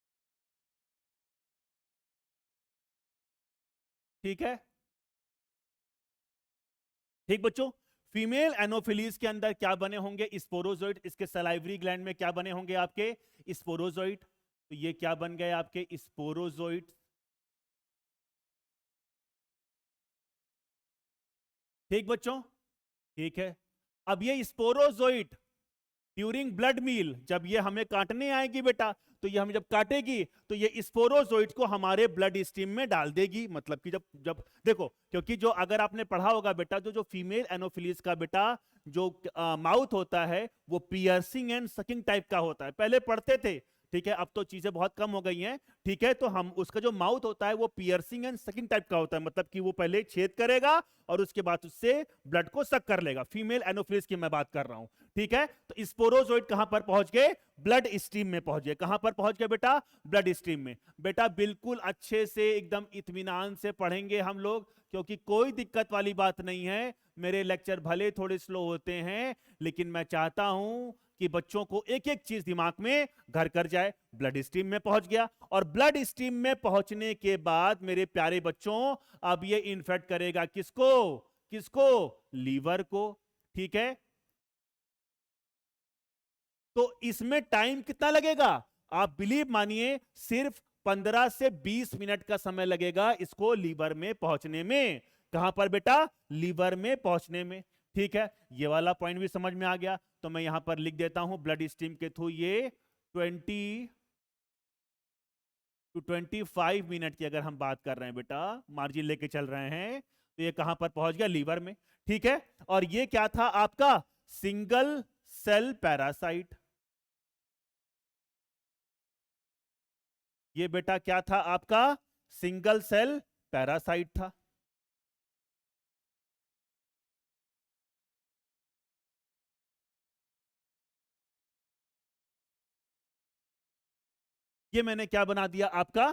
ठीक है। ठीक बच्चों, फीमेल एनोफिलीज के अंदर क्या बने होंगे? स्पोरोजोइट। इसके सलाइवरी ग्लैंड में क्या बने होंगे? आपके स्पोरोजोइट। तो ये क्या बन गए? आपके स्पोरोजोइट। ठीक बच्चों, ठीक है। अब ये स्पोरोजोइट ड्यूरिंग ब्लड मील, जब ये हमें काटने आएगी बेटा, तो ये हमें जब काटेगी तो ये स्पोरोजोइट को हमारे ब्लड स्ट्रीम में डाल देगी। मतलब कि जब जब देखो, क्योंकि जो अगर आपने पढ़ा होगा बेटा, जो फीमेल एनोफिलीज का बेटा जो माउथ होता है वो पियर्सिंग एंड सकिंग टाइप का होता है, पहले पढ़ते थे, ठीक है। अब तो चीजें बहुत कम हो गई हैं, ठीक है। तो हम उसका जो माउथ होता है वो पियर्सिंग एंड सकिंग टाइप का होता है, मतलब कि वो पहले छेद करेगा और उसके बाद उससे ब्लड को सक कर लेगा। फीमेल एनोफिलीज की मैं बात कर रहा हूं, ठीक है। तो स्पोरोजोइट कहां पर पहुंच गए? ब्लड स्ट्रीम में पहुंच गए। कहां पर पहुंच गए बेटा? ब्लड स्ट्रीम में। बेटा बिल्कुल अच्छे से एकदम इत्मीनान से पढ़ेंगे हम लोग, क्योंकि कोई दिक्कत वाली बात नहीं है। मेरे लेक्चर भले थोड़े स्लो होते हैं, लेकिन मैं चाहता हूं कि बच्चों को एक एक चीज दिमाग में घर कर जाए। ब्लड स्ट्रीम में पहुंच गया, और ब्लड स्ट्रीम में पहुंचने के बाद मेरे प्यारे बच्चों अब ये इन्फेक्ट करेगा किसको? किसको? लीवर को, ठीक है। तो इसमें टाइम कितना लगेगा? आप बिलीव मानिए सिर्फ 15 से 20 मिनट का समय लगेगा इसको लीवर में पहुंचने में। कहां पर बेटा? लीवर में पहुंचने में, ठीक है। ये वाला पॉइंट भी समझ में आ गया, तो मैं यहां पर लिख देता हूं ब्लड स्ट्रीम के थ्रू ये 20 to 25 मिनट की अगर हम बात कर रहे हैं बेटा, मार्जिन लेके चल रहे हैं, तो ये कहां पर पहुंच गया? लीवर में, ठीक है। और ये क्या था आपका? Single cell parasite. ये बेटा क्या था आपका? सिंगल सेल पैरासाइट था। ये मैंने क्या बना दिया आपका?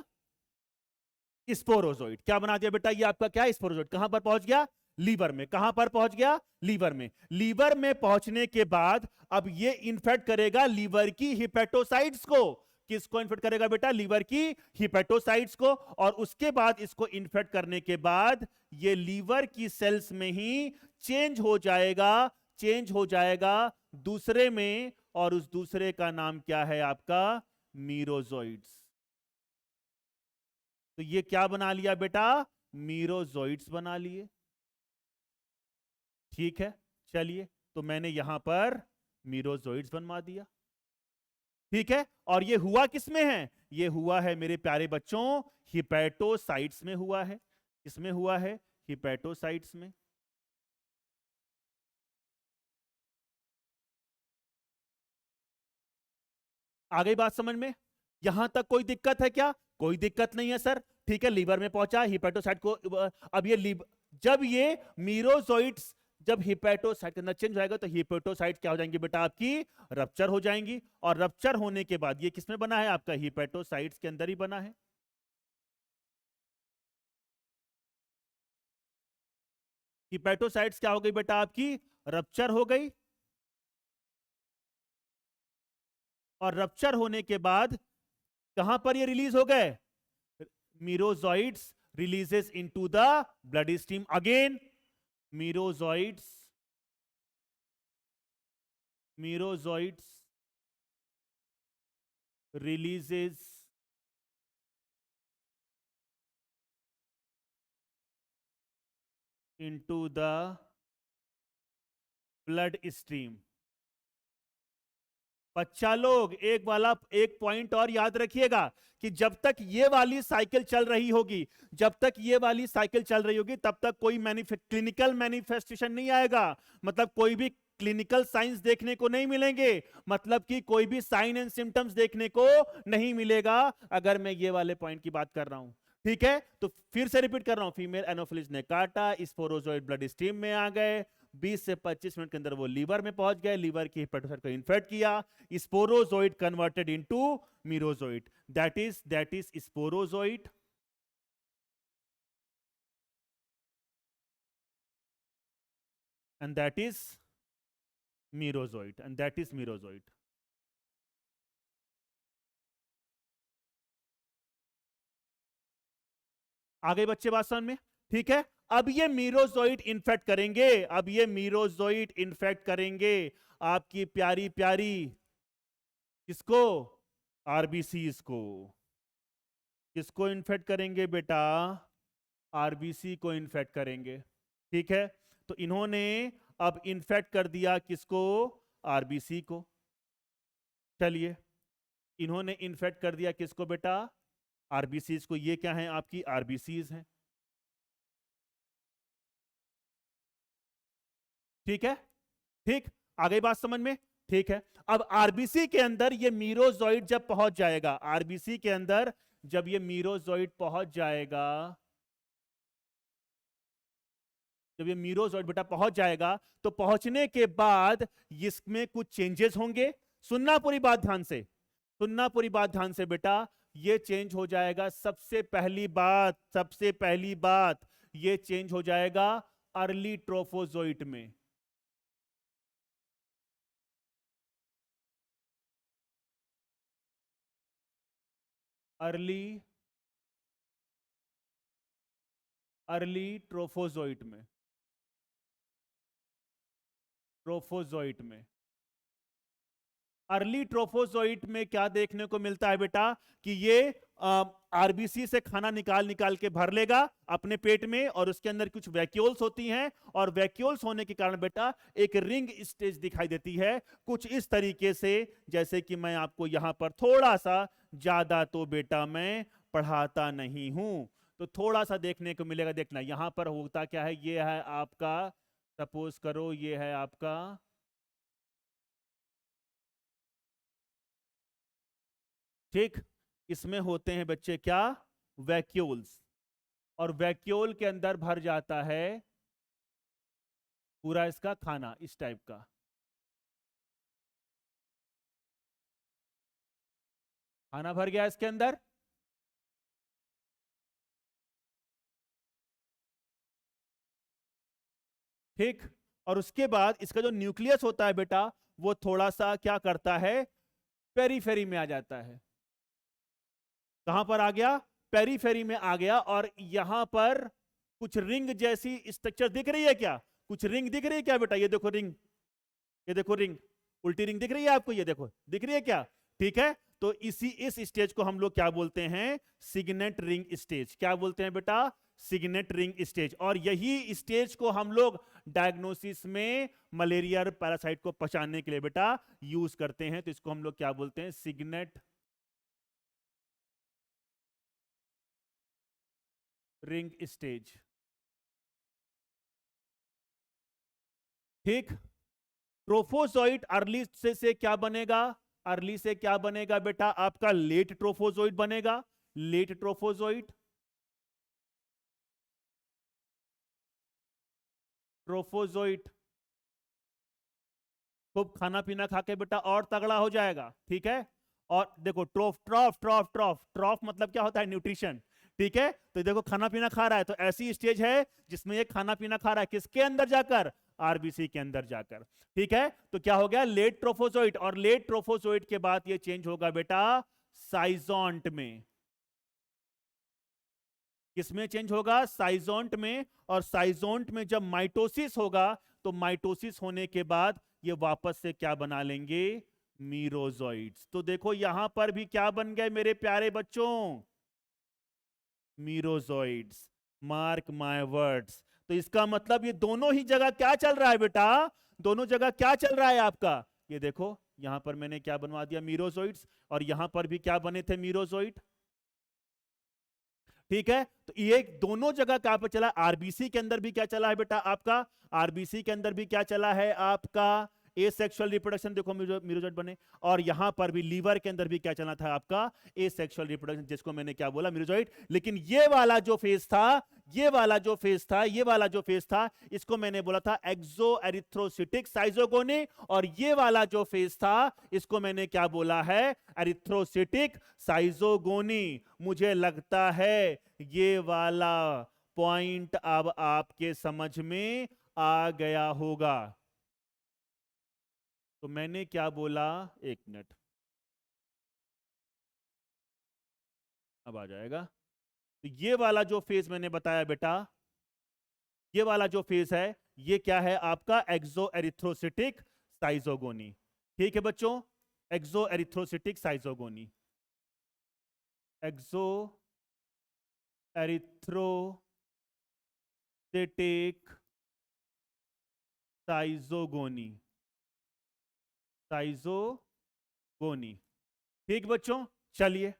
स्पोरोजोइट। क्या बना दिया बेटा? ये आपका क्या? स्पोरोजोइट। कहां पर पहुंच गया? लीवर में। कहां पर पहुंच गया? लीवर में। लीवर में पहुंचने के बाद अब ये इन्फेक्ट करेगा लीवर की हिपेटोसाइट्स को। किसको इन्फेक्ट करेगा बेटा? लीवर की हिपेटोसाइट्स को। और उसके बाद इसको इन्फेक्ट करने के बाद ये लीवर की सेल्स में ही चेंज हो जाएगा, चेंज हो जाएगा दूसरे में, और उस दूसरे का नाम क्या है आपका? मीरोजोइड्स। तो ये क्या बना लिया बेटा? मीरोजोइड्स बना लिए, ठीक है। चलिए, तो मैंने यहां पर मीरोजोइड्स बनवा दिया, ठीक है। और ये हुआ किस में है? ये हुआ है मेरे प्यारे बच्चों हिपैटोसाइट्स में हुआ है। किसमें हुआ है? हिपैटोसाइट्स में। आ गई बात समझ में? यहां तक कोई दिक्कत है क्या? कोई दिक्कत नहीं है सर, ठीक है। लीवर में पहुंचा हिपैटोसाइट को। अब ये लीवर, जब ये मीरोजोइट्स जब हिपैटोसाइट के अंदर चेंज जाएगा तो हिपैटोसाइट क्या हो जाएंगी बेटा? आपकी रप्चर हो जाएंगी। और रप्चर होने के बाद ये किसमें बना है? आपका हिपैटोसाइट्स के अंदर ही बना है। हिपैटोसाइट्स क्या हो गई बेटा? आपकी रप्चर हो गई। और रप्चर होने के बाद कहां पर ये रिलीज हो गए? मीरोजोइट्स releases into the blood stream again. Merozoites releases into the blood stream. बच्चा लोग एक पॉइंट और याद रखिएगा कि जब तक ये वाली साइकिल चल रही होगी, जब तक ये वाली साइकिल चल रही होगी, तब तक कोई क्लिनिकल मैनिफेस्टेशन नहीं आएगा। मतलब कोई भी क्लिनिकल साइंस देखने को नहीं मिलेंगे, मतलब कि कोई भी साइन एंड सिम्टम्स देखने को नहीं मिलेगा अगर मैं ये वाले पॉइंट की बात कर रहा हूं, ठीक है। तो फिर से रिपीट कर रहा हूं, फीमेल एनोफिलिस ने काटा, स्पोरोजोइड ब्लड स्ट्रीम में आ गए, 20 से 25 मिनट के अंदर वो लीवर में पहुंच गए, लीवर की हेपेटोसाइट को इन्फेक्ट किया, sporozoite converted into merozoite, that is sporozoite and that is merozoite. आगे बच्चे बात समझ में? ठीक है, अब ये मीरोजोइट इन्फेक्ट करेंगे आपकी प्यारी प्यारी किसको? आरबीसीज को। किसको इन्फेक्ट करेंगे बेटा? आरबीसी को इन्फेक्ट करेंगे। ठीक है, तो इन्होंने अब इन्फेक्ट कर दिया किसको? आरबीसी को। चलिए, इन्होंने इन्फेक्ट कर दिया किसको बेटा? आरबीसीज को। ये क्या है? आपकी आरबीसीज हैं। ठीक है, ठीक, आगे बात समझ में? ठीक है, अब आरबीसी के अंदर ये मीरोजोइट जब पहुंच जाएगा, आरबीसी के अंदर जब ये मीरोजोइट पहुंच जाएगा, जब ये मीरोजोइट बेटा पहुंच जाएगा, तो पहुंचने के बाद इसमें कुछ चेंजेस होंगे। सुनना पूरी बात ध्यान से, सुनना पूरी बात ध्यान से बेटा। ये चेंज हो जाएगा, सबसे पहली बात ये चेंज हो जाएगा अर्ली ट्रोफोजोइट में। अर्ली ट्रोफोजोइट में, अर्ली ट्रोफोजोइट में क्या देखने को मिलता है बेटा? कि ये आरबीसी से खाना निकाल के भर लेगा अपने पेट में, और उसके अंदर कुछ वैक्यूल्स होती हैं, और वैक्यूल्स होने के कारण बेटा एक रिंग स्टेज दिखाई देती है कुछ इस तरीके से, जैसे कि मैं आपको यहां पर थोड़ा सा, ज्यादा तो बेटा मैं पढ़ाता नहीं हूं, तो थोड़ा सा देखने को मिलेगा। देखना यहां पर होता क्या है, ये है आपका, सपोज करो ये है आपका, ठीक, इसमें होते हैं बच्चे क्या? वैक्यूल्स, और वैक्यूल के अंदर भर जाता है पूरा इसका खाना, इस टाइप का। खाना भर गया इसके अंदर। ठीक, और उसके बाद इसका जो न्यूक्लियस होता है बेटा, वो थोड़ा सा क्या करता है? पेरीफेरी में आ जाता है। कहां पर आ गया? पेरीफेरी में आ गया, और यहां पर कुछ रिंग जैसी स्ट्रक्चर दिख रही है क्या? कुछ रिंग दिख रही है क्या बेटा? ये देखो रिंग, ये देखो रिंग, उल्टी रिंग दिख रही है आपको? ये देखो, दिख रही है क्या? ठीक है, तो इस स्टेज को हम लोग क्या बोलते हैं? Signet ring stage. क्या बोलते हैं बेटा? Signet ring stage. और यही स्टेज को हम लोग डायग्नोसिस में मलेरिया पैरासाइट को पहचानने के लिए बेटा यूज करते हैं। तो इसको हम लोग क्या बोलते हैं? Signet ring stage. ठीक, ट्रोफोजोइट अर्ली से क्या बनेगा? अर्ली से क्या बनेगा बेटा? आपका लेट ट्रोफोजोइट बनेगा। लेट ट्रोफोजोइट, खूब खाना पीना खा के बेटा और तगड़ा हो जाएगा। ठीक है, और देखो ट्रॉफ मतलब क्या होता है? न्यूट्रिशन। ठीक है, तो देखो खाना पीना खा रहा है, तो ऐसी स्टेज है जिसमें ये खाना पीना खा रहा है, किसके अंदर जाकर? आरबीसी के अंदर जाकर। ठीक है, तो क्या हो गया? लेट ट्रोफोजोइट, और लेट ट्रोफोजोइट के बाद ये चेंज होगा बेटा साइजोंट में। किसमें चेंज होगा? साइजोंट में। और साइजोंट में जब माइटोसिस होगा, तो माइटोसिस होने के बाद ये वापस से क्या बना लेंगे? मीरोजोइट्स। तो देखो यहां पर भी क्या बन गए मेरे प्यारे बच्चों? मीरोजोइट्स। Mark my words. तो इसका मतलब ये दोनों ही जगह क्या चल रहा है बेटा? दोनों जगह क्या चल रहा है आपका? ये देखो यहां पर मैंने क्या बनवा दिया? मीरोजोइट्स। और यहां पर भी क्या बने थे? मीरोजोइट। ठीक है, तो ये दोनों जगह कहां पर चला? आरबीसी के अंदर भी क्या चला है बेटा आपका? आरबीसी के अंदर भी क्या चला है आपका? ए सेक्सुअल रिप्रोडक्शन। देखो मीरोजोइट बने। और यहां पर भी लीवर के अंदर भी क्या चला था आपका? ए सेक्सुअल रिप्रोडक्शन, जिसको मैंने क्या बोला? मीरोजोइट। लेकिन ये वाला जो फेज था, ये वाला जो फेज था, इसको मैंने बोला था एक्सो एरिथ्रोसिटिक साइजोगोनी। और ये वाला जो फेज था, इसको मैंने क्या बोला है? एरिथ्रोसिटिक साइजोगोनी। मुझे लगता है ये वाला पॉइंट अब आपके समझ में आ गया होगा। तो मैंने क्या बोला, एक मिनट, अब आ जाएगा। तो ये वाला जो फेज मैंने बताया बेटा, ये वाला जो फेज है, ये क्या है आपका, एक्सो एरिथ्रोसिटिक साइजोगोनी। ठीक है बच्चों, एक्सो एरिथ्रोसिटिक साइजोगोनी, एक्सो एरिथ्रोसिटिक साइजोगोनी, साइजोगोनी। ठीक बच्चों, चलिए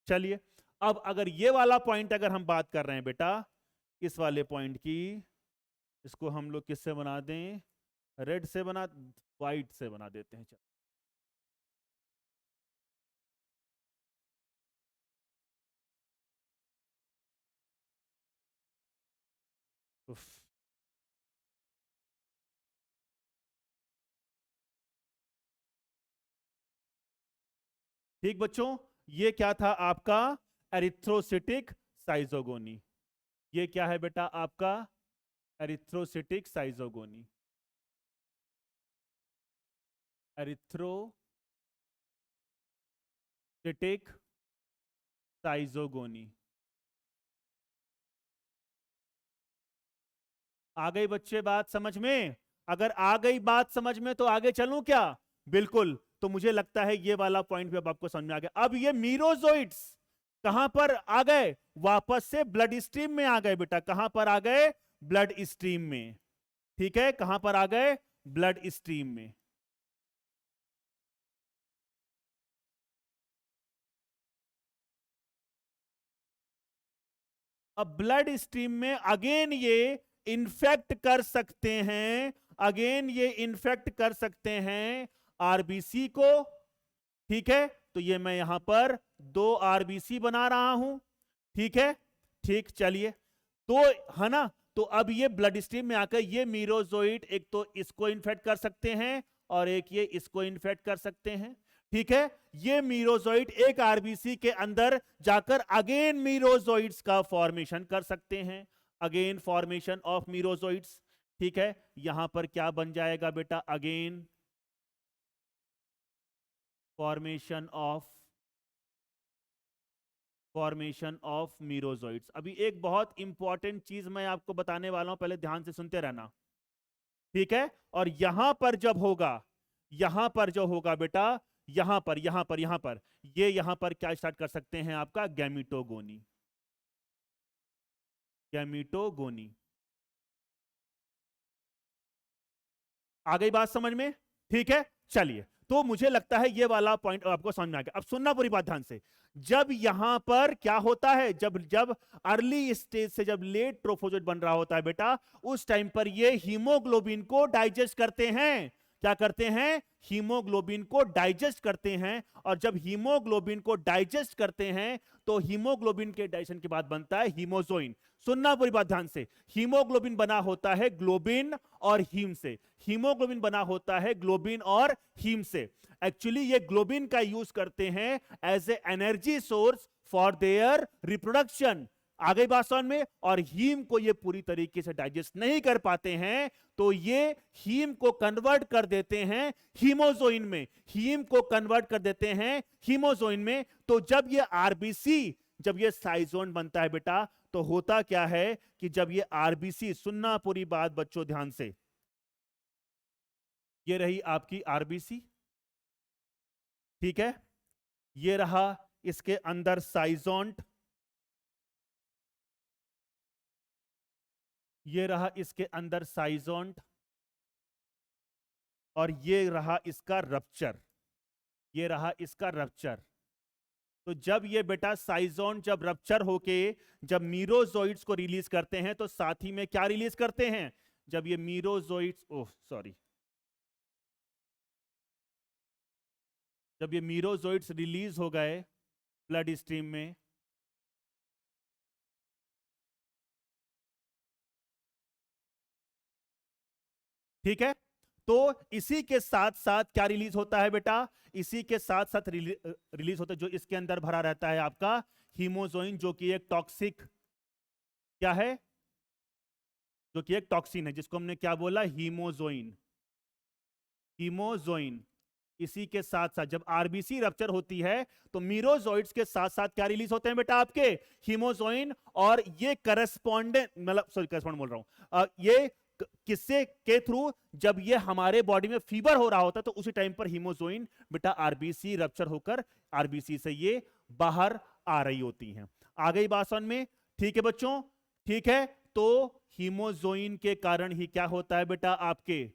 चलिए, अब अगर ये वाला पॉइंट अगर हम बात कर रहे हैं बेटा, इस वाले पॉइंट की, इसको हम लोग किससे बना दें, रेड से बना, व्हाइट से बना देते हैं। चलो उफ, ठीक बच्चों, ये क्या था आपका, एरिथ्रोसिटिक साइजोगोनी। ये क्या है बेटा आपका, एरिथ्रोसिटिक साइजोगोनी, एरिथ्रोसिटिक साइजोगोनी। आ गई बच्चे बात समझ में? अगर आ गई बात समझ में तो आगे चलूं क्या? बिल्कुल। तो मुझे लगता है ये वाला पॉइंट भी अब आपको समझ में आ गया। अब ये मीरोजोइट्स कहां पर आ गए, वापस से ब्लड स्ट्रीम में आ गए बेटा। कहां पर आ गए, ब्लड स्ट्रीम में। ठीक है, कहां पर आ गए, ब्लड स्ट्रीम में। अब ब्लड स्ट्रीम में अगेन ये इन्फेक्ट कर सकते हैं, अगेन ये इन्फेक्ट कर सकते हैं आरबीसी को। ठीक है, तो ये मैं यहां पर 2 आरबीसी बना रहा हूं। ठीक है, ठीक, चलिए, तो है ना, तो अब ये ब्लड स्ट्रीम में आकर ये मीरोजोइट एक तो इसको इन्फेक्ट कर सकते हैं और एक ये इसको इन्फेक्ट कर सकते हैं। ठीक है, ये मीरोजोइट एक आरबीसी के अंदर जाकर अगेन मीरोजोइट्स का फॉर्मेशन कर सकते हैं, अगेन फॉर्मेशन ऑफ मीरोजोइट्स। ठीक है, यहां पर क्या बन जाएगा बेटा, अगेन फॉर्मेशन ऑफ मीरोजोइट्स। अभी एक बहुत इंपॉर्टेंट चीज मैं आपको बताने वाला हूं, पहले ध्यान से सुनते रहना। ठीक है, और यहां पर जब होगा, यहां पर जो होगा बेटा, यहां पर ये यहां पर क्या स्टार्ट कर सकते हैं आपका, गैमिटोगोनी, गैमिटोगोनी। आ गई बात समझ में? ठीक है, चलिए, तो मुझे लगता है ये वाला पॉइंट आपको समझ में आ गया। अब सुनना पूरी बात ध्यान से। जब यहां पर क्या होता है, जब जब अर्ली स्टेज से जब लेट ट्रोफोजोइट बन रहा होता है बेटा, उस टाइम पर ये हीमोग्लोबिन को डाइजेस्ट करते हैं। क्या करते हैं, हीमोग्लोबिन को डाइजेस्ट करते हैं। और जब हीमोग्लोबिन को डाइजेस्ट करते हैं तो हीमोग्लोबिन के डाइजेशन के बाद बनता है हीमोजोइन। सुनना पूरी बात ध्यान से। हीमोग्लोबिन बना होता है ग्लोबिन और हीम से, हीमोग्लोबिन बना होता है ग्लोबिन और हीम से। एक्चुअली ये ग्लोबिन का यूज करते हैं as a energy source for their reproduction. आ गई बात समझ में? और हीम को ये पूरी तरीके से डाइजेस्ट नहीं कर पाते हैं, तो ये हीम को कन्वर्ट कर देते हैं हीमोजोइन में, हीम को कन्वर्ट कर देते हैं हीमोजोइन में। तो जब ये आरबीसी, जब ये साइजोन बनता है बेटा, तो होता क्या है कि जब ये आरबीसी, सुनना पूरी बात बच्चों ध्यान से, ये रही आपकी आरबीसी। ठीक है, ये रहा इसके अंदर साइजोंट, ये रहा इसके अंदर साइजोंट, और ये रहा इसका रप्चर, ये रहा इसका रप्चर। तो जब ये बेटा साइजोन जब रप्चर होके जब मीरोजोइट्स को रिलीज करते हैं, तो साथ ही में क्या रिलीज करते हैं, जब ये मीरोजोइट्स, ओह सॉरी, जब ये मीरोजोइट्स रिलीज हो गए ब्लड स्ट्रीम में, ठीक है, तो इसी के साथ साथ क्या रिलीज होता है बेटा, इसी के साथ साथ रिलीज होता है जो इसके अंदर भरा रहता है आपका हीमोजोइन, जो कि एक टॉक्सिक क्या है, जो कि एक टॉक्सिन है, जिसको हमने क्या बोला, हीमोजोइन। हीमोजोइन। इसी के साथ साथ जब आरबीसी रप्चर होती है तो मीरोजोइड्स के साथ साथ क्या रिलीज होते हैं बेटा, आपके हीमोजोइन। और ये करस्पॉन्डेंट, मतलब सॉरी करस्पॉन्डेंट बोल रहा हूं, ये किससे के थ्रू, जब ये हमारे बॉडी में फीवर हो रहा होता है तो उसी टाइम पर हीमोजोइन बेटा आरबीसी रप्चर होकर आरबीसी से ये बाहर आ रही होती हैं। आ गई बात समझ में? ठीक है बच्चों, ठीक है। तो हीमोजोइन के कारण ही क्या होता है बेटा, आपके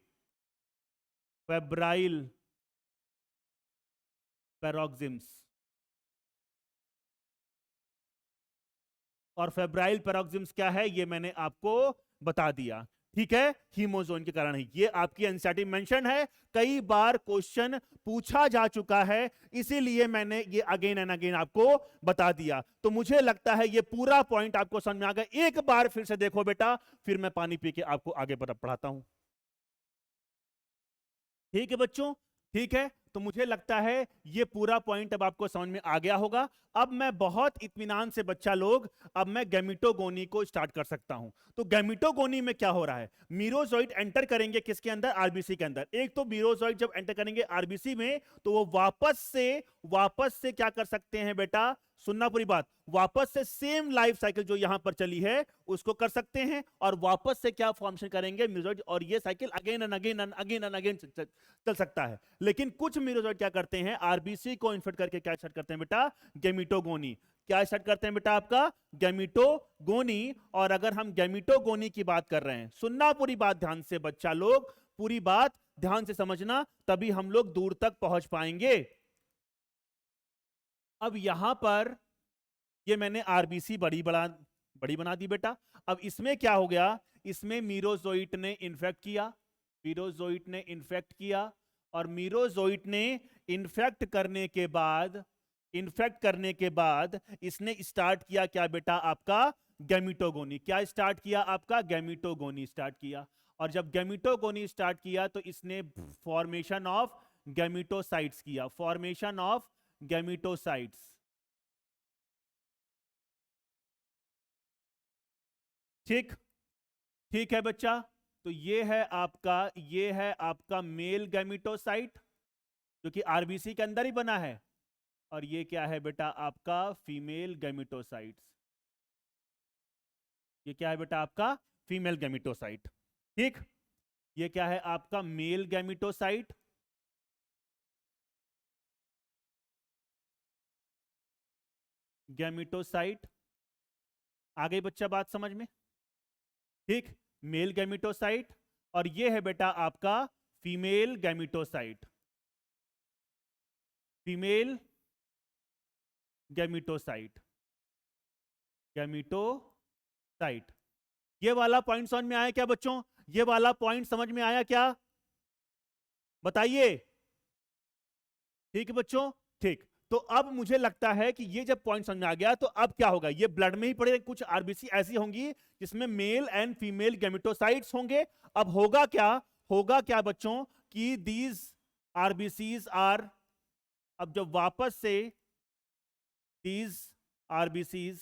फेब्राइल पैरोक्सिम्स। और फेब्राइल पैरोक्सिम्स क्या है, ये मैंने आपको बता दिया। ठीक है, हीमोजोन के कारण है। ये आपकी एनसीईआरटी मेंशन है, कई बार क्वेश्चन पूछा जा चुका है, इसीलिए मैंने ये अगेन एंड अगेन आपको बता दिया। तो मुझे लगता है ये पूरा पॉइंट आपको समझ में आ गया। एक बार फिर से देखो बेटा, फिर मैं पानी पी के आपको आगे पढ़ाता हूं। ठीक है बच्चों, ठीक है। तो मुझे लगता है ये पूरा पॉइंट अब आपको समझ में आ गया होगा। अब मैं बहुत इत्मीनान से बच्चा लोग, अब मैं गैमिटोगोनी को स्टार्ट कर सकता हूं। तो गैमिटोगोनी में क्या हो रहा है, मीरोजोइड एंटर करेंगे किसके अंदर, आरबीसी के अंदर। एक तो मीरोजोइड जब एंटर करेंगे आरबीसी में तो वो वापस से क्या कर सकते हैं बेटा, सुनना पूरी बात, वापस से सेम लाइफ साइकिल जो यहां पर चली है उसको कर सकते हैं, और वापस से क्या फॉर्मेशन करेंगे, मीरोजोइड। और ये cycle again and again and again and again चल सकता है। लेकिन कुछ मीरोजोइड क्या करते हैं, आरबीसी को इन्फेक्ट करके क्या स्टार्ट करते हैं बेटा, गैमिटोगोनी। क्या स्टार्ट करते हैं बेटा, आपका गैमिटोगोनी। और अगर हम गैमिटोगोनी की बात कर रहे हैं, सुनना पूरी बात ध्यान से बच्चा लोग, पूरी बात ध्यान से समझना, तभी हम लोग दूर तक पहुंच पाएंगे। अब यहां पर ये मैंने आरबीसी बड़ी बना दी बेटा। अब इसमें क्या हो गया, इसमें मीरोजोइट ने इन्फेक्ट किया, मीरोजोइट ने इन्फेक्ट किया, और मीरोजोइट ने इन्फेक्ट करने के बाद इसने स्टार्ट किया क्या बेटा, आपका गैमिटोगोनी। क्या स्टार्ट किया, आपका गैमिटोगोनी स्टार्ट किया। और जब गैमिटोगोनी स्टार्ट किया तो इसने फॉर्मेशन ऑफ गैमिटोसाइट्स किया, फॉर्मेशन ऑफ गैमिटोसाइट्स। ठीक, ठीक है बच्चा। तो ये है आपका मेल गैमिटोसाइट जो कि आरबीसी के अंदर ही बना है, और ये क्या है बेटा, आपका फीमेल गैमिटोसाइट्स। ये क्या है बेटा, आपका फीमेल गैमिटोसाइट। ठीक, ये क्या है, आपका मेल गैमिटोसाइट। गैमिटोसाइट। आ गई बच्चा बात समझ में? ठीक, मेल गैमिटोसाइट। और ये है बेटा आपका female gametocyte, female gametocyte, gametocyte. ये वाला पॉइंट समझ में आया क्या बच्चों, ये वाला पॉइंट समझ में आया क्या, बताइए। ठीक है बच्चों, ठीक। तो अब मुझे लगता है कि ये जब पॉइंट समझ में आ गया तो अब क्या होगा, ये ब्लड में ही पड़े कुछ आरबीसी ऐसी होंगी जिसमें मेल एंड फीमेल गैमेटोसाइट्स होंगे। अब होगा क्या बच्चों कि दीज आरबीसीज आर, अब जब वापस से these RBCs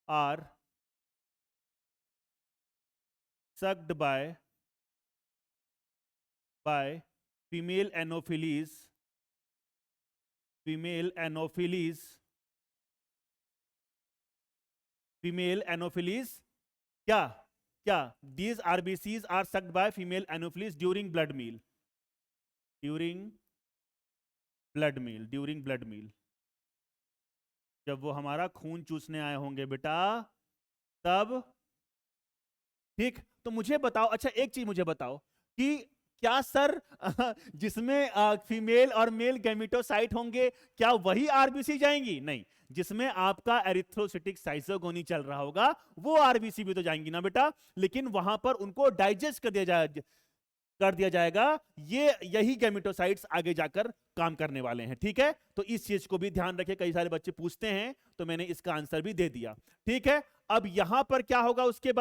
are sucked by female anopheles, female anopheles क्या क्या, these RBCs are sucked by female anopheles during blood meal, during blood meal, जब वो हमारा खून चूसने आए होंगे बेटा तब। ठीक, तो मुझे बताओ, अच्छा एक चीज मुझे बताओ कि क्या सर जिसमें फीमेल और मेल गैमेटोसाइट होंगे क्या वही आरबीसी जाएंगी? नहीं, जिसमें आपका एरिथ्रोसिटिक साइजोगोनी चल रहा होगा वो आरबीसी भी तो जाएंगी ना बेटा, लेकिन वहां पर उनको डाइजेस्ट कर दिया जाएगा। ये यही गैमेटोसाइट्स आगे जाकर काम करने वाले हैं। ठीक है, तो इस चीज को भी ध्यान रखें, कई सारे बच्चे पूछते हैं, तो मैंने इसका आंसर भी दे दिया। ठीक है, अब यहां पर क्या होगा, उसके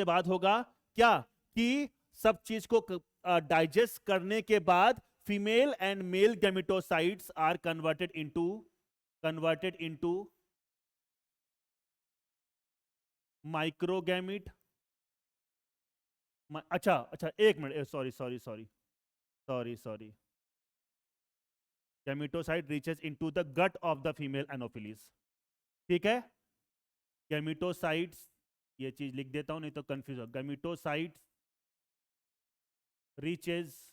बाद होगा क्या कि सब चीज को डाइजेस्ट करने के बाद female and male gametocytes are converted into microgamete. अच्छा अच्छा, एक minute, sorry sorry sorry sorry sorry, gametocyte reaches into the gut of the female anopheles. ठीक है, गैमेटोसाइट्स, ये चीज लिख देता हूं नहीं तो कंफ्यूज हो। Gametocytes reaches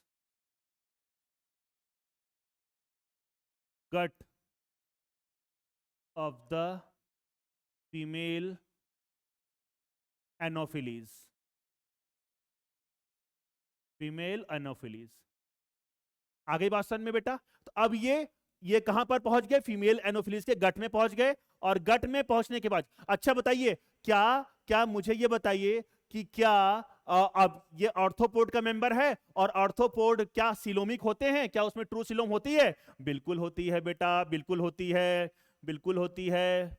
gut of the female Anopheles, female Anopheles. आ गई बात समझ में बेटा? तो अब ये कहां पर पहुंच गए? फीमेल एनोफिलीज के गट में पहुंच गए। और गट में पहुंचने के बाद अच्छा बताइए, क्या क्या मुझे ये बताइए कि क्या अब ये ऑर्थोपोड का मेंबर है, और ऑर्थोपोड क्या सिलोमिक होते हैं? क्या उसमें ट्रू सिलोम होती है? बिल्कुल होती है बेटा, बिल्कुल होती है, बिल्कुल होती है।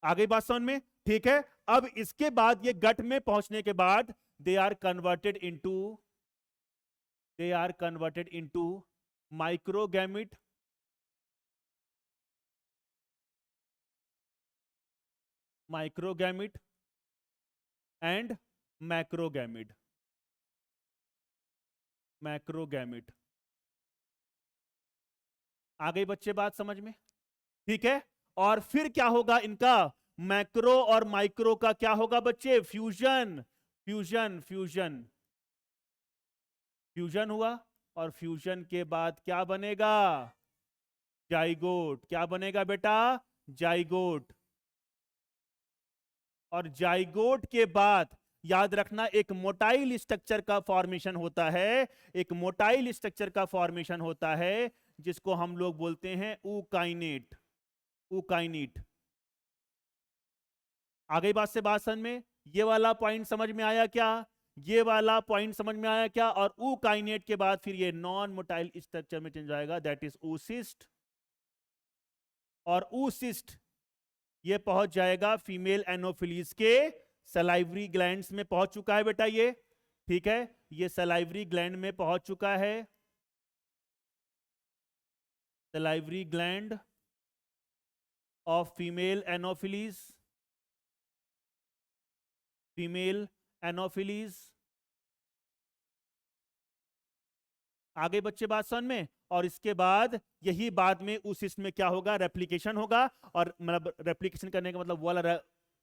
आ गई बात समझ में? ठीक है, अब इसके बाद ये गट में पहुंचने के बाद they are converted into microgamete, microgamete and macrogamete, macrogamete. आ गई बच्चे बात समझ में? ठीक है, और फिर क्या होगा इनका? मैक्रो और माइक्रो का क्या होगा बच्चे? फ्यूजन, फ्यूजन, फ्यूजन, फ्यूजन हुआ। और फ्यूजन के बाद क्या बनेगा? जाइगोट। क्या बनेगा बेटा? जाइगोट। और जाइगोट के बाद याद रखना एक मोटाइल स्ट्रक्चर का फॉर्मेशन होता है, एक मोटाइल स्ट्रक्चर का फॉर्मेशन होता है जिसको हम लोग बोलते हैं ऊकाइनेट, ऊकाइनेट। आ गई बात से बात समझ में? ये वाला पॉइंट समझ में आया क्या? ये वाला पॉइंट समझ में आया क्या? और ऊकाइनेट के बाद फिर ये नॉन मोटाइल स्ट्रक्चर में चेंज आएगा, दैट इज ऊसिस्ट। और ऊसिस्ट ये पहुंच जाएगा फीमेल एनोफिलीज के सलाइवरी ग्लैंड्स में पहुंच चुका है बेटा ये। ठीक है, ये सलाइवरी ग्लैंड में पहुंच चुका है, salivary gland of female Anopheles, female anopheles. आगे बच्चे बात समझ में? और इसके बाद यही बाद में उस इसमें क्या होगा? रेप्लिकेशन होगा। और मतलब रेप्लिकेशन करने का मतलब वो वाला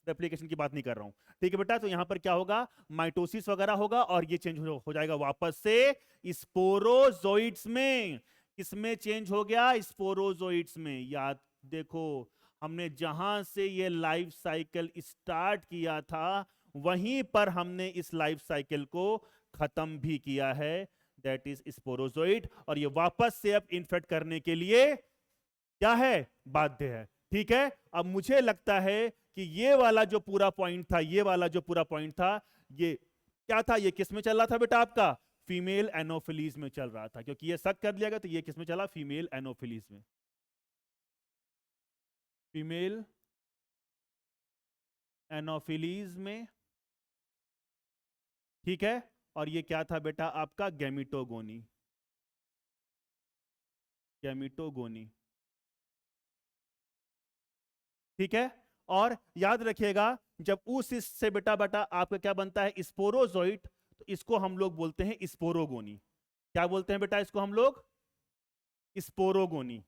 रेप्लिकेशन की बात नहीं कर रहा हूं, ठीक है बेटा? तो यहां पर क्या होगा? माइटोसिस वगैरह होगा और ये चेंज हो जाएगा वापस से स्पोरोजोइट्स में। किसमें चेंज हो गया? स्पोरोजोइट्स में। याद देखो, हमने जहां से ये लाइफ साइकिल स्टार्ट किया था वहीं पर हमने इस लाइफ साइकिल को खत्म भी किया है, दैट इज स्पोरोजोइट। और ये वापस से अब इन्फेक्ट करने के लिए क्या है? बाध्य है। ठीक है, अब मुझे लगता है कि ये वाला जो पूरा पॉइंट था, ये वाला जो पूरा पॉइंट था, ये क्या था? ये किस में चल रहा था बेटा आपका? फीमेल एनोफिलीज में चल रहा था, क्योंकि ये शक कर लिया गया तो ये किस में चला? फीमेल एनोफिलीज में, फीमेल एनोफिलीज में। ठीक है, और ये क्या था बेटा आपका? गैमिटोगोनी, गैमिटोगोनी। ठीक है, और याद रखिएगा जब उस से बेटा बेटा आपका क्या बनता है? स्पोरोजोइट। तो इसको हम लोग बोलते हैं स्पोरोगोनी। क्या बोलते हैं बेटा इसको हम लोग? Sporogony,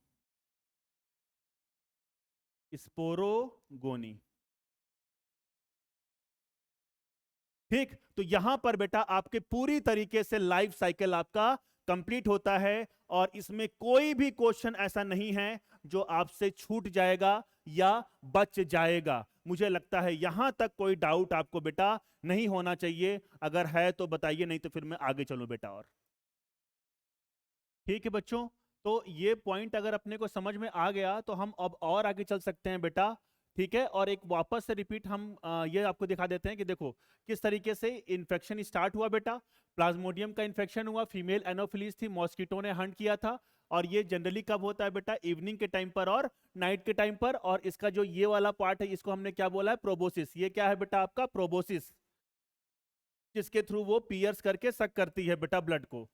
sporogony. ठीक, तो यहां पर बेटा आपके पूरी तरीके से लाइफ साइकिल आपका कंप्लीट होता है, और इसमें कोई भी क्वेश्चन ऐसा नहीं है जो आपसे छूट जाएगा या बच जाएगा। मुझे लगता है यहां तक कोई डाउट आपको बेटा नहीं होना चाहिए। अगर है तो बताइए, नहीं तो फिर मैं आगे चलूं बेटा। और ठीक है बच्चों, तो ये पॉइंट अगर अपने को समझ में आ गया तो हम अब और आगे चल सकते हैं बेटा। ठीक है, और एक वापस से रिपीट हम ये आपको दिखा देते हैं कि देखो किस तरीके से इन्फेक्शन स्टार्ट हुआ बेटा। प्लाज्मोडियम का इन्फेक्शन हुआ, फीमेल एनोफिलीज थी, मॉस्किटो ने हंट किया था। और ये जनरली कब होता है बेटा? इवनिंग के टाइम पर और नाइट के टाइम पर। और इसका जो ये वाला पार्ट है इसको हमने क्या बोला है? प्रोबोसिस। ये क्या है बेटा आपका? प्रोबोसिस, जिसके थ्रू वो पियर्स करके सक करती है बेटा ब्लड को।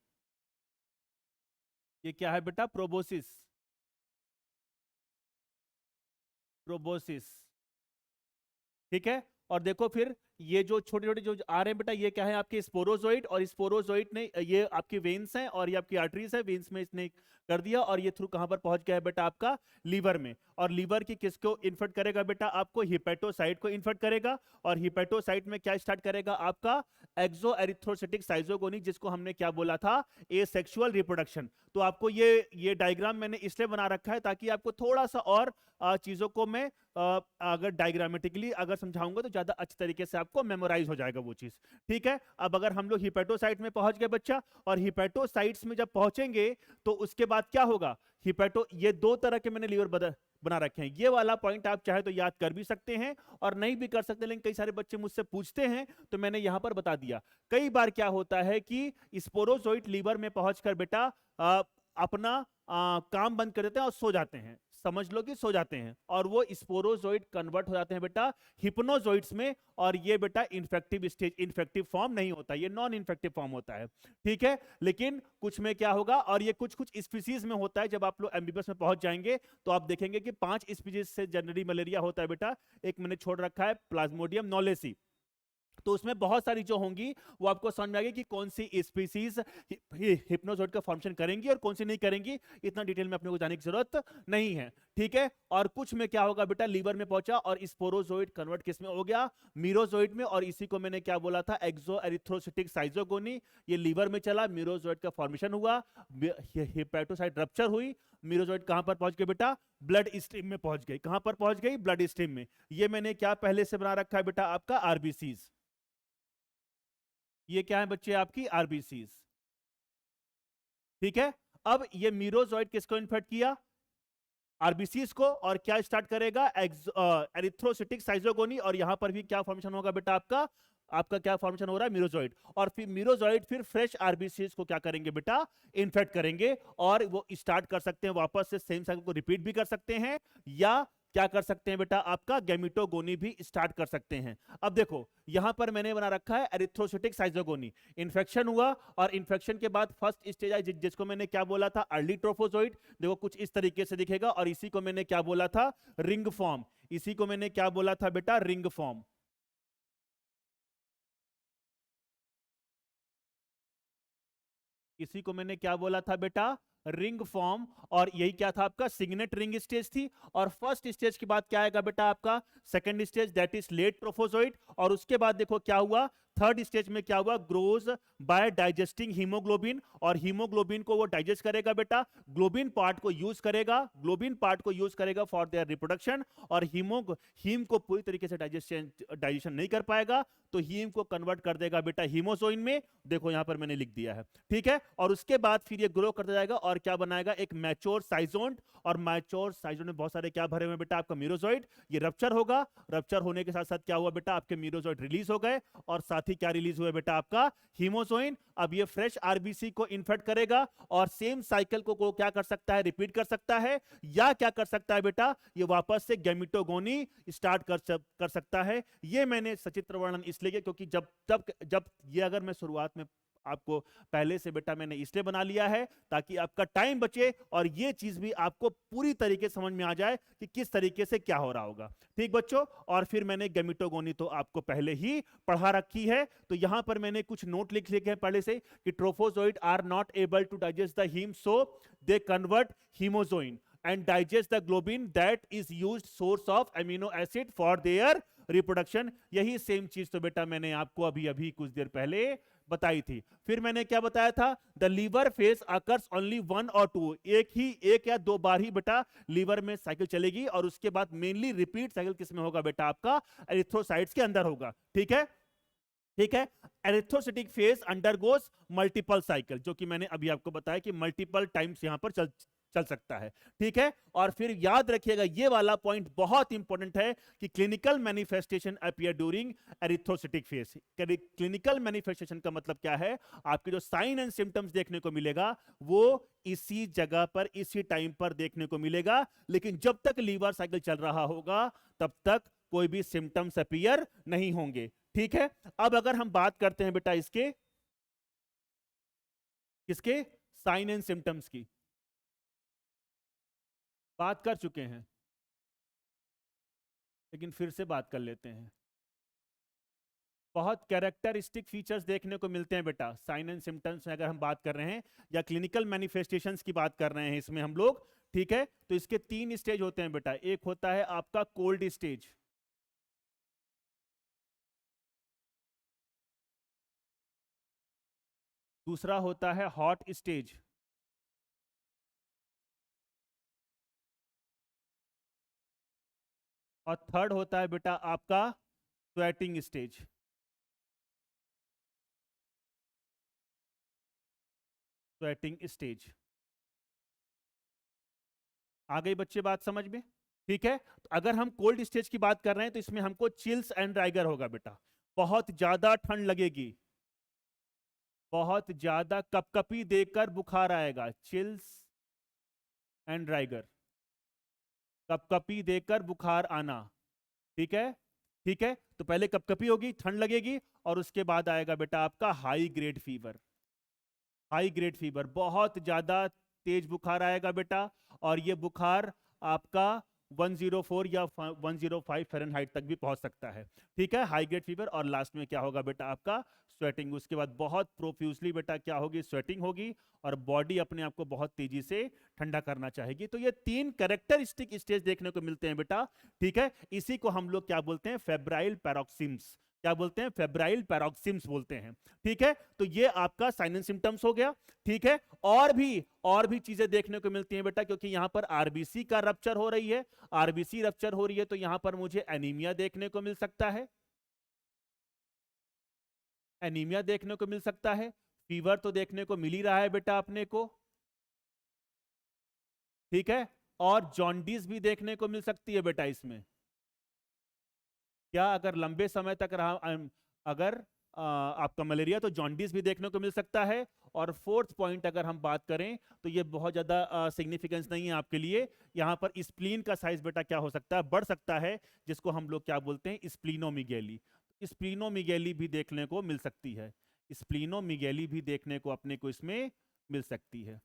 ये क्या है बेटा? Proboscis, proboscis. ठीक है। और देखो फिर ये जो छोटे छोटे जो आ रहे हैं बेटा, ये क्या है? आपके स्पोरोजोइट, और स्पोरोजोइट ने ये आपकी वेन्स हैं और ये आपकी आर्टरीज है, वेन्स में इसने कर दिया, और ये थ्रू कहां पर पहुंच गया है बेटा? आपका लीवर में। और लीवर की किसको इन्फेक्ट करेगा बेटा? आपको हिपेटोसाइट को इन्फेक्ट करेगा। और हिपेटोसाइट में क्या स्टार्ट करेगा? आपका एक्सो एरिथ्रोसिटिक साइजोगोनी, जिसको हमने क्या बोला था? Asexual reproduction. तो आपको ये डायग्राम मैंने इसलिए बना रखा है ताकि आपको थोड़ा सा और चीजों को मैं अगर डायग्रामेटिकली अगर समझाऊंगा तो ज्यादा अच्छे तरीके से आपको मेमोराइज हो जाएगा वो चीज। ठीक है। अब अगर हम लोग हिपेटोसाइट में पहुंच गए बच्चा, और हिपेटोसाइट्स में जब पहुंचेंगे तो उसके बाद क्या होगा? ये दो तरह के मैंने लीवर बना रखे हैं। ये वाला पॉइंट आप चाहे तो याद कर भी सकते हैं और नहीं भी कर सकते, लेकिन कई सारे बच्चे मुझसे पूछते हैं तो मैंने यहां पर बता दिया। कई बार क्या होता है कि स्पोरोजोइट लीवर में पहुंचकर बेटा अपना काम बंद कर देते हैं और सो जाते हैं। समझ लो कि सो जाते हैं, और वो स्पोरोजोइट कन्वर्ट हो जाते हैं बेटा हिप्नोजोइट्स में। और ये बेटा इन्फेक्टिव स्टेज, इन्फेक्टिव फॉर्म नहीं होता, ये नॉन इन्फेक्टिव फॉर्म होता है। ठीक है। लेकिन कुछ में क्या होगा, और ये कुछ कुछ स्पीसीज में होता है। जब आप लोग एमबीबीएस में पहुंच जाएंगे तो आप देखेंगे कि 5 स्पीसीज से जनरली मलेरिया होता है बेटा। एक मैंने छोड़ रखा है, प्लाज्मोडियम नॉलेसी। तो उसमें बहुत सारी जो होंगी वो आपको समझ में आएगी कि कौन सी स्पीसीज हिप्नोजोइट का फंक्शन करेंगी और कौन सी नहीं करेंगी। इतना डिटेल में अपने को जाने की जरूरत नहीं है। ठीक है। और कुछ में क्या होगा बेटा, लीवर में पहुंचा और स्पोरोजोइट कन्वर्ट किस में हो गया? मीरोजोइट में। और इसी को मैंने क्या बोला था? एक्सो एरिथ्रोसिटिक साइजोगोनी। ये लीवर में चला, मीरोजोइट का फॉर्मेशन हुआ, हेपेटोसाइट रप्चर हुई, मीरोजोइट कहां पर पहुंच गए बेटा? ब्लड स्ट्रीम में पहुंच गई। कहां पर पहुंच गई? ब्लड स्ट्रीम में। ये मैंने क्या पहले से बना रखा है बेटा? आपका आरबीसीज। ये क्या है बच्चे? आपकी आरबीसीज। ठीक है। अब ये मीरोजोइट किसको इन्फेक्ट किया? आरबीसीज को। और क्या स्टार्ट करेगा? एरिथ्रोसिटिक साइजोगोनी। और यहां पर भी क्या फॉर्मेशन होगा बेटा? आपका आपका क्या फॉर्मेशन हो रहा है? मीरोजोइट। और फिर मीरोजोइट फिर फ्रेश आरबीसीज को क्या करेंगे बेटा? इन्फेक्ट करेंगे। और वो स्टार्ट कर सकते हैं वापस से सेम साइकिल को रिपीट भी कर सकते हैं, या क्या कर सकते हैं बेटा? आपका गैमिटोगोनी भी स्टार्ट कर सकते हैं। अब देखो यहां पर मैंने बना रखा है एरिथ्रोसिटिक साइजोगोनी। इन्फेक्शन हुआ, और इन्फेक्शन के बाद फर्स्ट स्टेज आई जिसको मैंने क्या बोला था? Early trophozoite. देखो कुछ इस तरीके से दिखेगा, और इसी को मैंने क्या बोला था? Ring form. इसी को मैंने क्या बोला था बेटा? Ring form. इसी को मैंने क्या बोला था बेटा? Ring form. और यही क्या था आपका? सिग्नेट रिंग स्टेज थी। और फर्स्ट स्टेज के बाद क्या आएगा बेटा? आपका second stage, that is late trophozoite. और उसके बाद देखो क्या हुआ? थर्ड स्टेज में क्या हुआ? Grows bye digesting haemoglobin. और हीमोग्लोबिन को वो डाइजेस्ट करेगा बेटा, ग्लोबिन पार्ट को यूज करेगा, ग्लोबिन पार्ट को यूज करेगा फॉर देयर रिप्रोडक्शन। और हीम को पूरी तरीके से डाइजेशन नहीं कर पाएगा, तो हीम को कन्वर्ट कर देगा बेटा हीमोजोइन में। देखो यहां पर मैंने लिख दिया है। ठीक है। और उसके बाद फिर ये ग्रो करता जाएगा और क्या बनाएगा? एक मैच्योर साइजोन्ट। और मैच्योर साइजोन्ट में बहुत सारे क्या भरे हुए बेटा? आपका मीरोजोइड। ये रप्चर होगा, रप्चर होने के साथ साथ क्या हुआ बेटा? आपके मीरोजोइड रिलीज हो गए, और साथ ही क्या रिलीज हुए बेटा? आपका हीमोजोइन। अब ये फ्रेश आरबीसी को इन्फेक्ट करेगा, और सेम साइकिल को क्या कर सकता है? रिपीट कर सकता है, या क्या कर सकता है बेटा? ये वापस से गैमिटोगोनी स्टार्ट कर सकता है। ये मैंने सचित्र वर्णन इसलिए किया क्योंकि जब ये अगर मैं शुरुआत में आपको पहले से बेटा मैंने इसलिए बना लिया है ताकि आपका टाइम बचे और ये चीज भी आपको पूरी तरीके से समझ में आ जाए कि किस तरीके से क्या हो रहा होगा। ठीक बच्चों। और फिर मैंने गैमिटोगोनी तो आपको पहले ही पढ़ा रखी है, तो यहां पर मैंने कुछ नोट लिख लिखे हैं पहले से कि trophozoite are not able to digest the heme, so they convert hemozoin and digest the globin that is used source of amino acid for their reproduction। यही सेम चीज तो बेटा मैंने आपको अभी अभी कुछ देर पहले बताई थी। फिर मैंने क्या बताया था? The liver phase occurs only one और टू, एक या दो बार ही बेटा लीवर में साइकिल चलेगी, और उसके बाद मेनली रिपीट साइकिल किसमें होगा बेटा? आपका एरिथ्रोसाइट्स के अंदर होगा। ठीक है। ठीक है। Erythrocytic phase undergoes multiple cycle, जो कि मैंने अभी आपको बताया कि मल्टीपल टाइम्स यहां पर चल सकता है। ठीक है। और फिर याद रखिएगा ये वाला पॉइंट बहुत इंपॉर्टेंट है कि clinical manifestation appear during erythrocytic phase. Clinical manifestation का मतलब क्या है? आपके जो साइन एंड सिम्टम्स देखने को मिलेगा वो इसी जगह पर इसी टाइम पर देखने को मिलेगा, लेकिन जब तक लीवर साइकिल चल रहा होगा तब तक कोई भी सिम्टम्स अपीयर नहीं होंगे। ठीक है। अब अगर हम बात करते हैं बेटा इसके किसके साइन एंड सिम्टम्स की, बात कर चुके हैं, लेकिन फिर से बात कर लेते हैं। बहुत कैरेक्टरिस्टिक फीचर्स देखने को मिलते हैं बेटा साइन एंड सिम्टम्स में, अगर हम बात कर रहे हैं या क्लिनिकल मैनिफेस्टेशंस की बात कर रहे हैं इसमें हम लोग, ठीक है। तो इसके 3 स्टेज होते हैं बेटा। एक होता है आपका कोल्ड स्टेज, दूसरा होता है हॉट स्टेज, और थर्ड होता है बेटा आपका स्वेटिंग स्टेज। स्वेटिंग स्टेज आ गई बच्चे बात समझ में? ठीक है। तो अगर हम कोल्ड स्टेज की बात कर रहे हैं तो इसमें हमको चिल्स एंड राइगर होगा बेटा, बहुत ज्यादा ठंड लगेगी, बहुत ज्यादा कपकपी देकर बुखार आएगा, चिल्स एंड राइगर, कपकपी देकर बुखार आना, ठीक है। ठीक है, तो पहले कपकपी होगी, ठंड लगेगी, और उसके बाद आएगा बेटा आपका high grade fever. High grade fever, बहुत ज्यादा तेज बुखार आएगा बेटा, और ये बुखार आपका 104 या 105 फ़ारेनहाइट तक भी पहुंच सकता है, ठीक है। हाई ग्रेड फीवर, और लास्ट में क्या होगा बेटा आपका स्वेटिंग। उसके बाद बहुत प्रोफ्यूजली बेटा क्या होगी, स्वेटिंग होगी, और बॉडी अपने आप को बहुत तेजी से ठंडा करना चाहेगी। तो ये 3 कैरेक्टरिस्टिक स्टेज देखने को मिलते हैं बेटा, ठीक है। इसी को हम लोग क्या बोलते हैं, फेब्राइल पैरोक्सिम्स। क्या बोलते हैं, फेब्राइल पैरोक्सिम्स बोलते हैं, ठीक है। तो ये आपका साइन एंड सिम्टम्स हो गया, ठीक है। और भी चीजें देखने को मिलती हैं बेटा, क्योंकि यहां पर आरबीसी का रप्चर हो रही है, आरबीसी रप्चर हो रही है, तो यहां पर मुझे एनीमिया देखने को मिल सकता है, एनीमिया देखने को मिल सकता है। फीवर तो देखने को मिल ही रहा है बेटा अपने को, ठीक है। और जॉन्डिस भी देखने को मिल सकती है बेटा इसमें। क्या अगर लंबे समय तक रहा, अगर आपका मलेरिया, तो जॉन्डिस भी देखने को मिल सकता है। और फोर्थ पॉइंट अगर हम बात करें तो ये बहुत ज्यादा सिग्निफिकेंस नहीं है आपके लिए, यहां पर स्प्लीन का साइज बेटा क्या हो सकता है, बढ़ सकता है, जिसको हम लोग क्या बोलते हैं, स्प्लीनोमीगेली। स्प्लीनोमीगेली भी देखने को मिल सकती है, स्प्लीनोमीगेली भी देखने को अपने को इसमें मिल सकती है।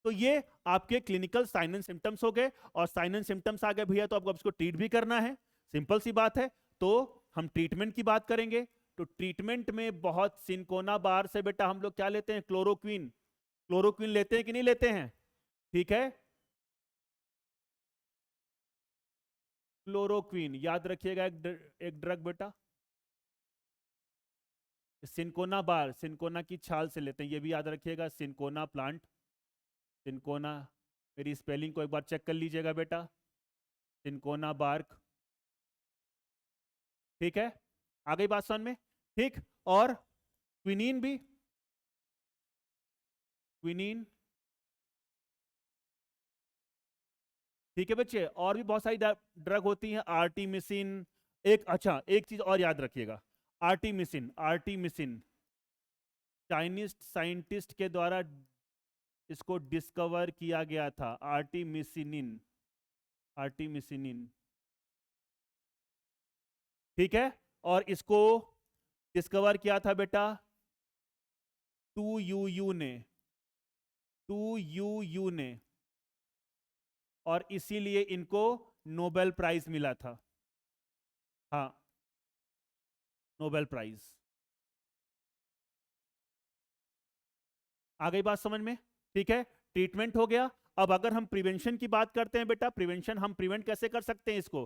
तो ये आपके क्लिनिकल साइन एंड सिम्टम्स हो गए, और साइन एंड सिम्टम्स आ गए भैया, तो आपको इसको ट्रीट भी करना है, सिंपल सी बात है। तो हम ट्रीटमेंट की बात करेंगे। तो ट्रीटमेंट में बहुत सिनकोना बार से बेटा हम लोग क्या लेते हैं, क्लोरोक्विन। क्लोरोक्विन लेते हैं कि नहीं लेते हैं, ठीक है। क्लोरोक्विन याद रखिएगा, एक ड्रग बेटा। सिनकोना बार, सिनकोना की छाल से लेते हैं, ये भी याद रखिएगा, सिनकोना प्लांट, सिनकोना। मेरी स्पेलिंग को एक बार चेक कर लीजिएगा बेटा, सिनकोना बार्क, ठीक है। आ गई बात समझ में, ठीक। और क्विनीन भी, क्विनीन, ठीक है बच्चे। और भी बहुत सारी ड्रग होती हैं, आर्टिमिसिन। एक अच्छा, एक चीज और याद रखिएगा, आर्टिमिसिन, आर्टिमिसिन चाइनीज साइंटिस्ट के द्वारा इसको डिस्कवर किया गया था, आर्टिमिसिनिन, आर्टिमिसिनिन, ठीक है। और इसको डिस्कवर किया था बेटा 2UU ने, 2UU ने, और इसीलिए इनको नोबेल प्राइज मिला था, हाँ, नोबेल प्राइज। आ गई बात समझ में, ठीक है। ट्रीटमेंट हो गया। अब अगर हम प्रिवेंशन की बात करते हैं बेटा, प्रिवेंशन हम प्रिवेंट कैसे कर सकते हैं इसको,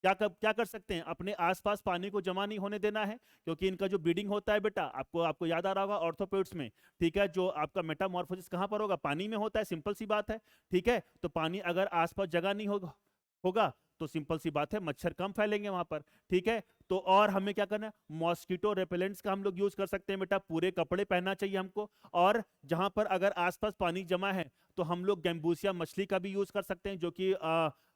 क्या कर सकते हैं, अपने आसपास पानी को जमा नहीं होने देना है, क्योंकि इनका जो ब्रीडिंग होता है बेटा, आपको याद आ रहा होगा ऑर्थोपेड्स में, ठीक है, जो आपका मेटामॉर्फोसिस कहां पर होगा, पानी में होता है, सिंपल सी बात है, ठीक है। तो पानी अगर आसपास जगह नहीं होगा तो सिंपल सी बात है, मच्छर कम फैलेंगे वहां पर, ठीक है। तो और हमें क्या करना है, मॉस्किटो रेपेलेंट्स का हम लोग यूज कर सकते हैं बेटा, पूरे कपड़े पहनना चाहिए हमको। और जहां पर अगर आसपास पानी जमा है तो हम लोग गैम्बूसिया मछली का भी यूज कर सकते हैं, जो कि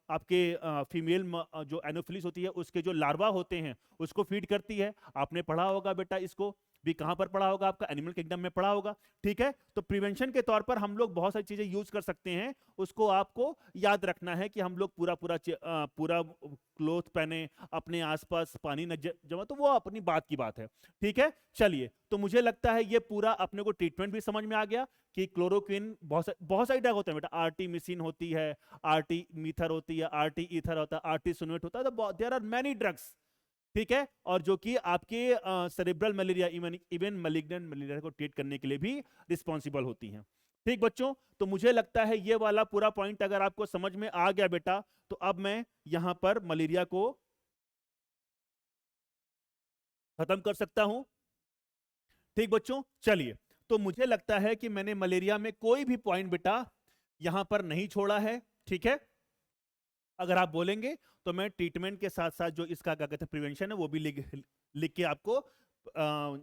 आपके फीमेल जो एनोफिलिस होती है उसके जो लार्वा होते हैं उसको फीड करती है, आपने पढ़ा होगा बेटा इसको। भी कहां पर पढ़ा होगा, आपका एनिमल किंगडम में पढ़ा होगा। ठीक है, तो प्रिवेंशन के तौर पर हम लोग बहुत सारी चीजें यूज कर सकते हैं, उसको आपको याद रखना है कि हम लोग पूरा पूरा पूरा क्लोथ पहने, अपने आसपास पानी न जमा, तो वो अपनी बात की बात है। ठीक है, चलिए, तो मुझे लगता है ये पूरा अपने को ट्रीटमेंट भी समझ में आ गया कि क्लोरोक्विन बहुत सारी ड्रग होते हैं बेटा, आरटी मिसिन होती है, आरटी मीथर होती है, आरटी ईथर होता है, आरटी सुनवेट होता है, तो देयर आर मैनी ड्रग्स। ठीक है, और जो कि आपके cerebral malaria, even malignant malaria को ट्रीट करने के लिए भी रिस्पॉन्सिबल होती हैं। ठीक बच्चों, तो मुझे लगता है ये वाला पूरा पॉइंट अगर आपको समझ में आ गया बेटा, तो अब मैं यहां पर मलेरिया को खत्म कर सकता हूं। ठीक बच्चों, चलिए, तो मुझे लगता है कि मैंने मलेरिया में कोई भी पॉइंट बेटा यहां पर नहीं छोड़ा है। ठीक है, अगर आप बोलेंगे तो मैं ट्रीटमेंट के साथ साथ जो इसका क्या कहते हैं प्रिवेंशन है वो भी लिख के आपको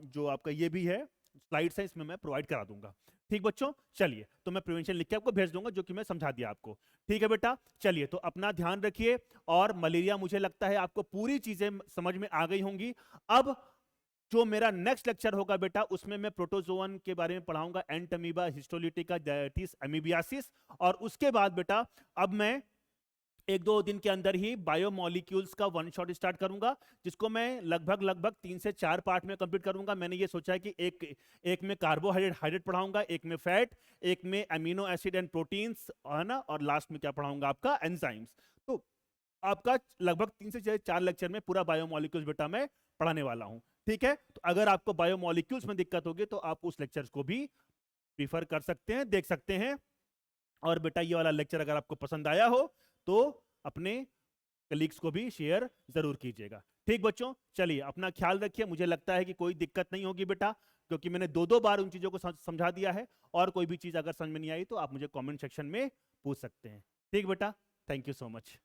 जो आपका ये भी है स्लाइड्स है इसमें मैं प्रोवाइड करा दूंगा। ठीक बच्चों, चलिए, तो मैं प्रिवेंशन लिख के आपको भेज दूंगा, जो कि मैं समझा दिया आपको। ठीक है बेटा, चलिए, तो अपना ध्यान रखिए, और मलेरिया मुझे लगता है आपको पूरी चीजें समझ में आ गई होंगी। अब जो मेरा नेक्स्ट लेक्चर होगा बेटा, उसमें मैं प्रोटोजोअन के बारे में पढ़ाऊंगा, एंटमीबा, हिस्टोलिटिका, डायटीज, अमीबियासिस, और उसके बाद बेटा अब मैं 1-2 दिन के अंदर ही बायोमोलिक्यूल्स का वन शॉट स्टार्ट करूंगा, जिसको मैं लगभग 3 से 4 पार्ट में कंप्लीट करूंगा। मैंने ये सोचा है कि एक में कार्बोहाइड्रेट पढ़ाऊंगा, एक में फैट, एक में अमीनो एसिड एंड प्रोटीन्स, है ना, और लास्ट में क्या पढ़ाऊंगा, आपका एंजाइम्स। तो आपका लगभग 3 से 4 लेक्चर में पूरा बायोमोलिक्यूल्स बेटा मैं पढ़ाने वाला हूं। ठीक है, तो अगर आपको बायोमोलिक्यूल्स में दिक्कत होगी तो आप उस लेक्चर को भी प्रीफर कर सकते हैं, देख सकते हैं। और बेटा ये वाला लेक्चर अगर आपको पसंद आया हो तो अपने कलीग्स को भी शेयर जरूर कीजिएगा। ठीक बच्चों, चलिए, अपना ख्याल रखिए। मुझे लगता है कि कोई दिक्कत नहीं होगी बेटा, क्योंकि मैंने 2 बार उन चीजों को समझा दिया है, और कोई भी चीज अगर समझ में नहीं आई तो आप मुझे कमेंट सेक्शन में पूछ सकते हैं। ठीक बेटा, थैंक यू सो मच।